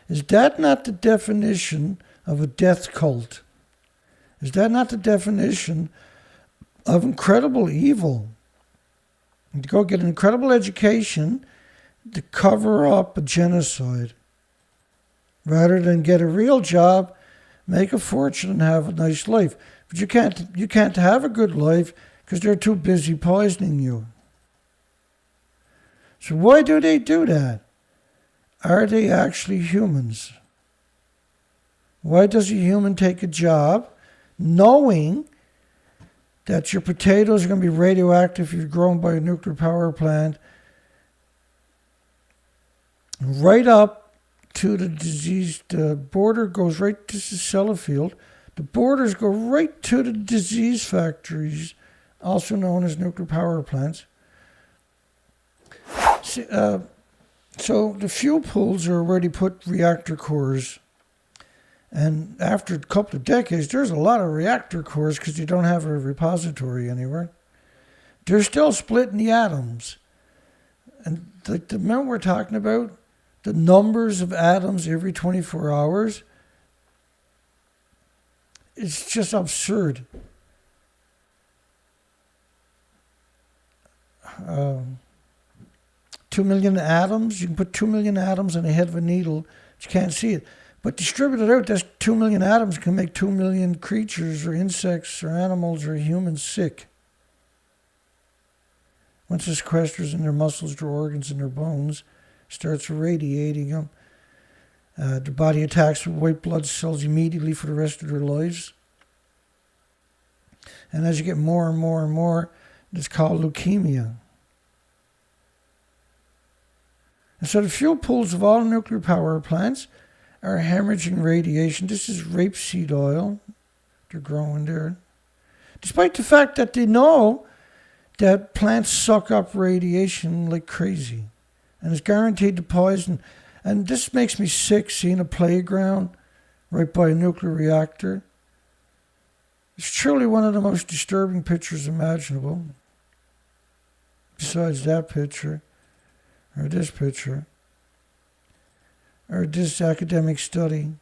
S1: Is that not the definition of a death cult. Is that not the definition of incredible evil? To go get an incredible education to cover up a genocide, rather than get a real job, make a fortune, and have a nice life. But you can't have a good life because they're too busy poisoning you. So why do they do that? Are they actually humans? Why does a human take a job knowing that your potatoes are going to be radioactive if you're grown by a nuclear power plant, right up to the disease? The border goes right to the Sellafield. The borders go right to the disease factories, also known as nuclear power plants. So the fuel pools are already put reactor cores. And after a couple of decades, there's a lot of reactor cores because you don't have a repository anywhere. They're still splitting the atoms. And the amount we're talking about, the numbers of atoms every 24 hours, it's just absurd. 2 million atoms, you can put 2 million atoms on the head of a needle, but you can't see it. But distributed out, that's 2 million atoms can make 2 million creatures or insects or animals or humans sick. Once it sequesters in their muscles, their organs, and their bones, starts irradiating them. Their body attacks with white blood cells immediately for the rest of their lives. And as you get more and more and more, it's called leukemia. And so the fuel pools of all nuclear power plants are hemorrhaging radiation. This is rapeseed oil they're growing there. Despite the fact that they know that plants suck up radiation like crazy. And it's guaranteed to poison. And this makes me sick, seeing a playground right by a nuclear reactor. It's truly one of the most disturbing pictures imaginable. Besides that picture, or this picture, or this academic study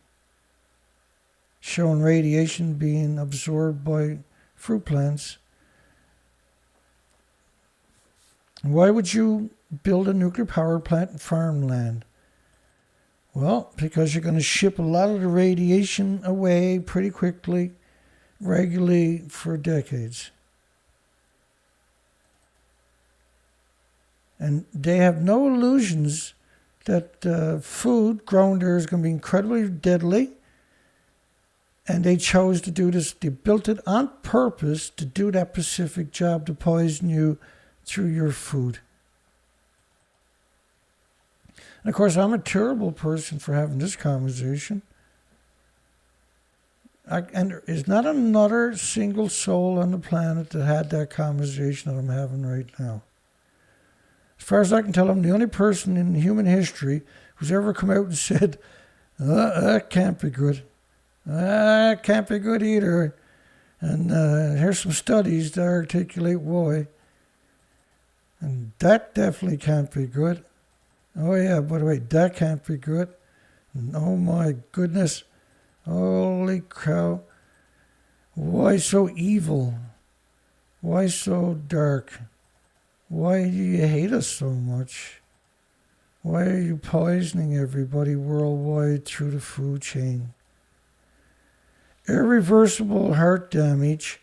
S1: showing radiation being absorbed by fruit plants. Why would you build a nuclear power plant in farmland? Well, because you're going to ship a lot of the radiation away pretty quickly, regularly for decades. And they have no illusions that food grown there is going to be incredibly deadly. And they chose to do this. They built it on purpose to do that specific job, to poison you through your food. And of course, I'm a terrible person for having this conversation. And there is not another single soul on the planet that had that conversation that I'm having right now. As far as I can tell, I'm the only person in human history who's ever come out and said, that can't be good. That can't be good either. And here's some studies that articulate why. And that definitely can't be good. Oh yeah, by the way, that can't be good. And oh my goodness. Holy cow. Why so evil? Why so dark? Why do you hate us so much? Why are you poisoning everybody worldwide through the food chain? Irreversible heart damage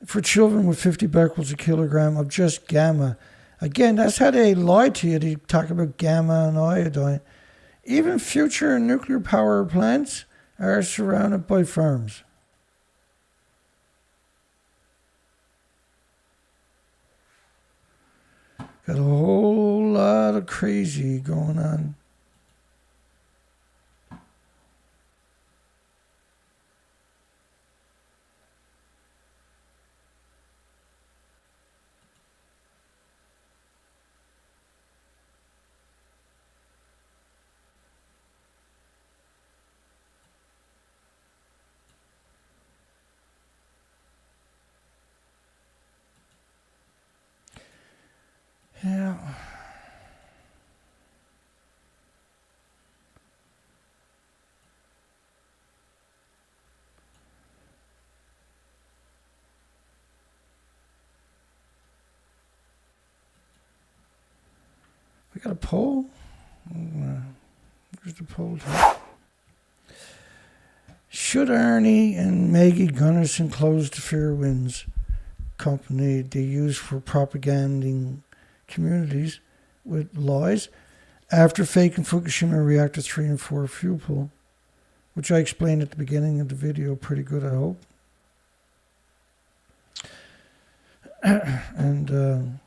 S1: for children with 50 becquerels a kilogram of just gamma. Again, that's how they lie to you. They talk about gamma and iodine. Even future nuclear power plants are surrounded by farms. Got a whole lot of crazy going on. Yeah. got a poll? Where's the poll? Should Arnie and Maggie Gunderson close the Fairewinds company they use for propaganding communities with lies after faking Fukushima Reactor 3 and 4 fuel pool? Which I explained at the beginning of the video pretty good, I hope. And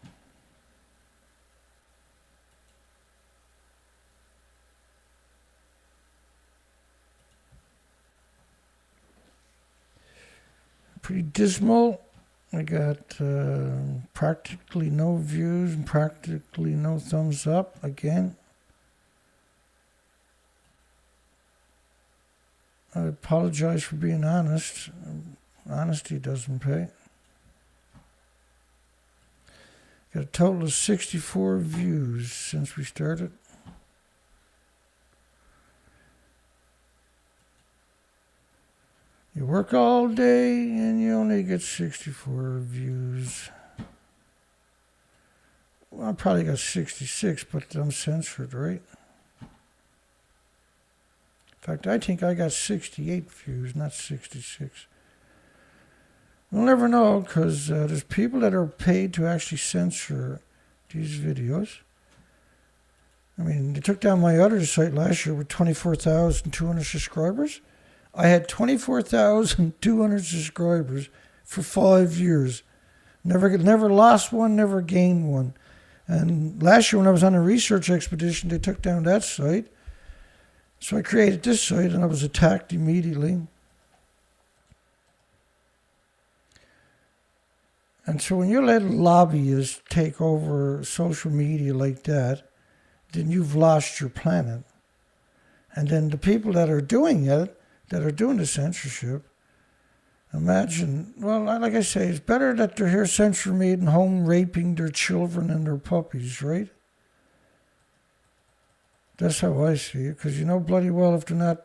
S1: pretty dismal. I got practically no views and practically no thumbs up again. I apologize for being honest. Honesty doesn't pay. Got a total of 64 views since we started. You work all day and you only get 64 views. Well, I probably got 66, but I'm censored, right? In fact, I think I got 68 views, not 66. We'll never know, because there's people that are paid to actually censor these videos. I mean, they took down my other site last year with 24,200 subscribers. I had 24,200 subscribers for 5 years. Never lost one, never gained one. And last year when I was on a research expedition, they took down that site. So I created this site and I was attacked immediately. And so when you let lobbyists take over social media like that, then you've lost your planet. And then the people that are doing it, that are doing the censorship, imagine, well, like I say, it's better that they're here censoring me than home raping their children and their puppies, right? That's how I see it, because you know bloody well if they're not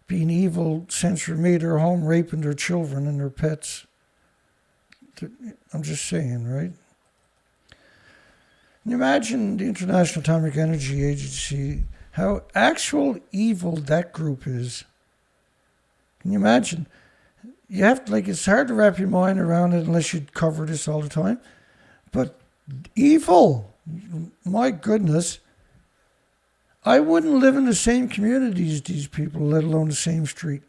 S1: being evil censoring me, they're home raping their children and their pets. I'm just saying, right? Can you imagine the International Atomic Energy Agency, how actual evil that group is? Can you imagine? You have to, like, it's hard to wrap your mind around it unless you cover this all the time. But evil, my goodness. I wouldn't live in the same community as these people, let alone the same street.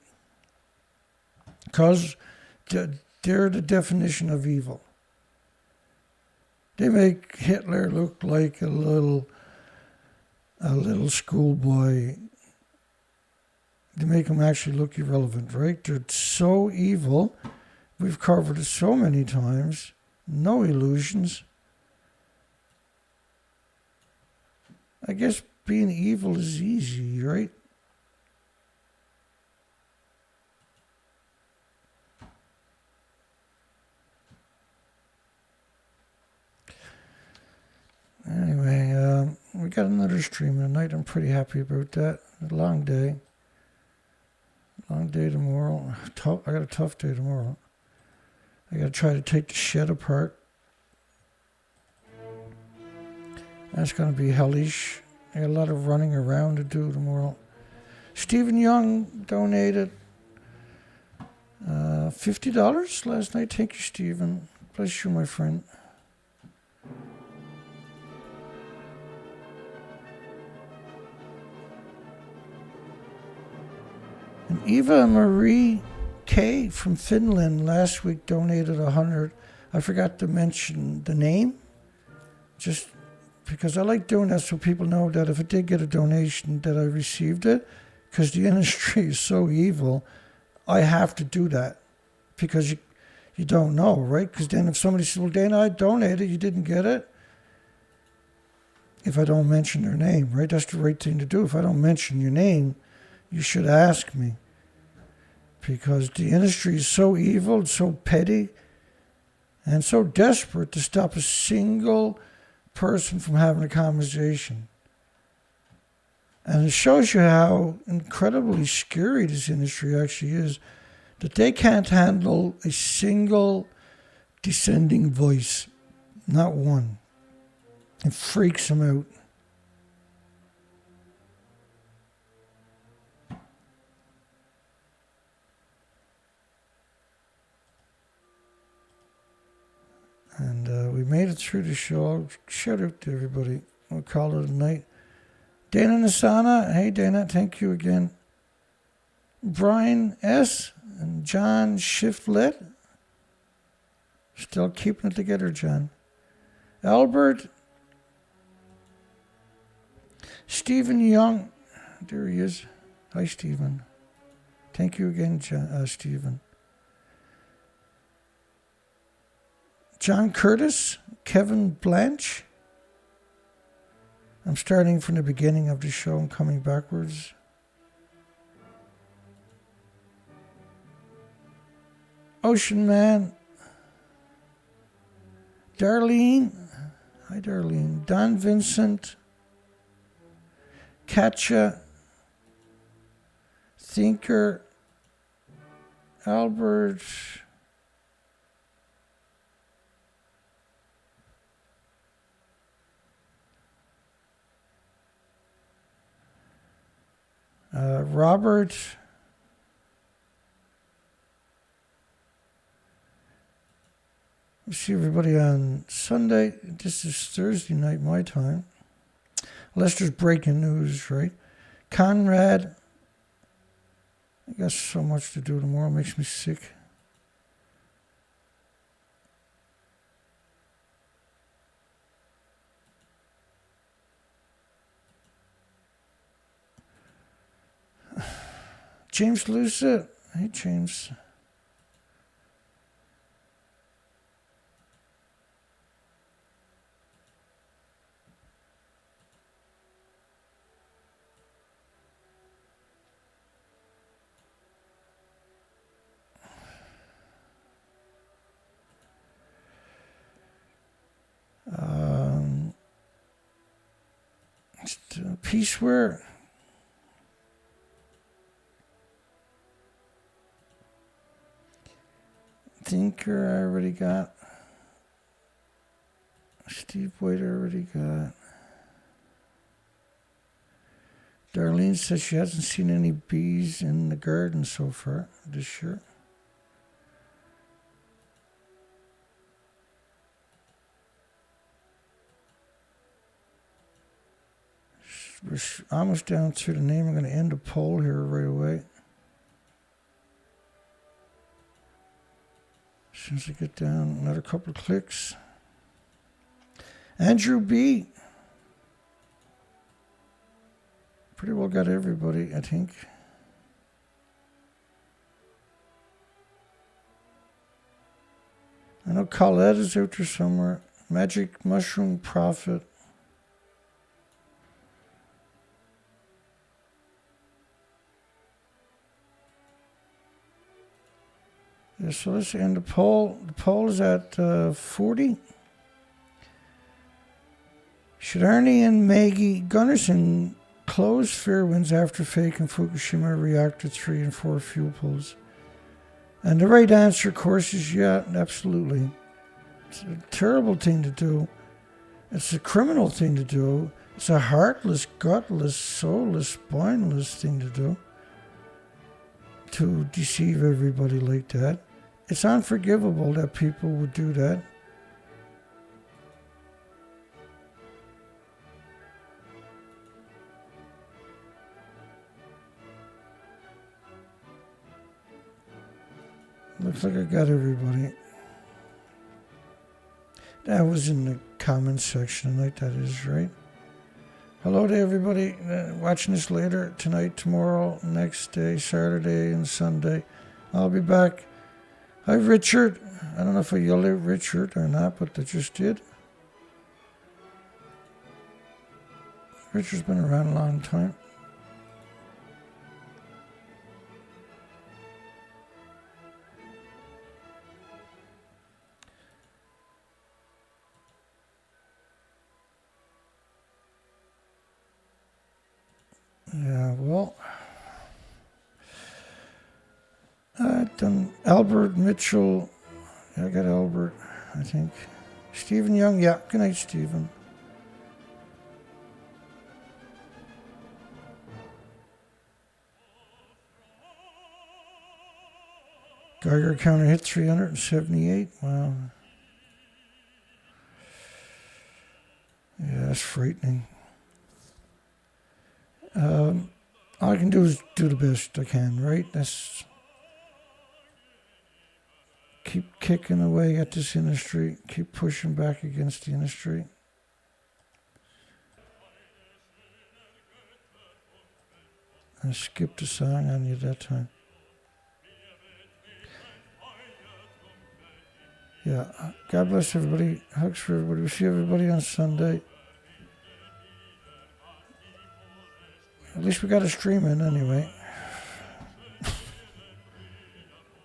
S1: Because they're the definition of evil. They make Hitler look like a little schoolboy. They make him actually look irrelevant, right? They're so evil. We've covered it so many times. No illusions. I guess being evil is easy, right? Anyway, we got another stream tonight. I'm pretty happy about that. A long day. Long day tomorrow. I got a tough day tomorrow. I got to try to take the shed apart. That's going to be hellish. I got a lot of running around to do tomorrow. Stephen Young donated $50 last night. Thank you, Stephen. Bless you, my friend. And Eva Marie K from Finland last week donated 100. I forgot to mention the name, just because I like doing that so people know that if I did get a donation that I received it, because the industry is so evil, I have to do that because you don't know, right? Because then if somebody says, well, Dana, I donated, you didn't get it. If I don't mention their name, right? That's the right thing to do. If I don't mention your name, you should ask me. Because the industry is so evil, so petty, and so desperate to stop a single person from having a conversation. And it shows you how incredibly scary this industry actually is, that they can't handle a single dissenting voice, not one. It freaks them out. And we made it through the show. Shout out to everybody. We'll call it a night. Dana Nasana. Hey, Dana. Thank you again. Brian S. and John Shiftlet. Still keeping it together, John. Albert. Stephen Young. There he is. Hi, Stephen. Thank you again, Stephen. John Curtis. Kevin Blanche. I'm starting from the beginning of the show and coming backwards. Ocean Man. Darlene. Hi, Darlene. Don Vincent. Katja. Thinker. Albert. Robert. We'll see everybody on Sunday. This is Thursday night, my time. Unless there's breaking news, right? Conrad. I got so much to do tomorrow. It makes me sick. James Lucet. Hey, James. Peaceware. Thinker I already got. Steve White I already got. Darlene says she hasn't seen any bees in the garden so far this year. We're almost down to the name. I'm going to end the poll here right away. As soon as I get down, another couple of clicks. Andrew B. Pretty well got everybody, I think. I know Colette is out there somewhere. Magic Mushroom Prophet. Yeah, so let's end the poll. The poll is at 40. Should Arnie and Maggie Gunderson close Fairewinds after faking Fukushima Reactor 3 and 4 fuel pools? And the right answer, of course, is yeah, absolutely. It's a terrible thing to do. It's a criminal thing to do. It's a heartless, gutless, soulless, spineless thing to do. To deceive everybody like that. It's unforgivable that people would do that. Looks like I got everybody. That was in the comments section tonight, that is, right? Hello to everybody watching this later, tonight, tomorrow, next day, Saturday and Sunday. I'll be back. Hi, Richard. I don't know if I yelled at Richard or not, but I just did. Richard's been around a long time. Yeah, well, done Albert Mitchell. Yeah, I got Albert, I think. Stephen Young, yeah. Good night, Stephen. Geiger counter hit 378. Wow. that's frightening. All I can do is do the best I can, right? That's keep kicking away at this industry, keep pushing back against the industry. I skipped a song on you that time. Yeah, God bless everybody. Hugs for everybody. We'll see everybody on Sunday. At least we got a stream in anyway.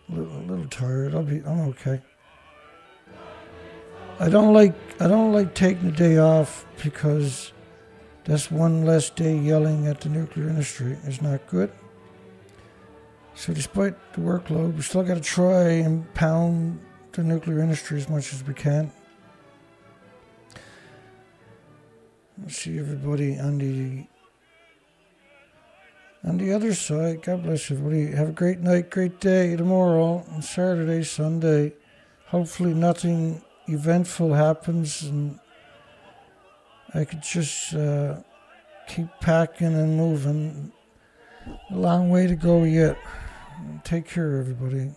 S1: a little tired. I'm okay. I don't like taking the day off because that's one less day yelling at the nuclear industry. It's not good. So despite the workload, we still got to try and pound the nuclear industry as much as we can. I'll see everybody on the other side. God bless everybody. Have a great night, great day tomorrow, and Saturday, Sunday. Hopefully nothing eventful happens and I could just keep packing and moving. A long way to go yet. Take care, everybody.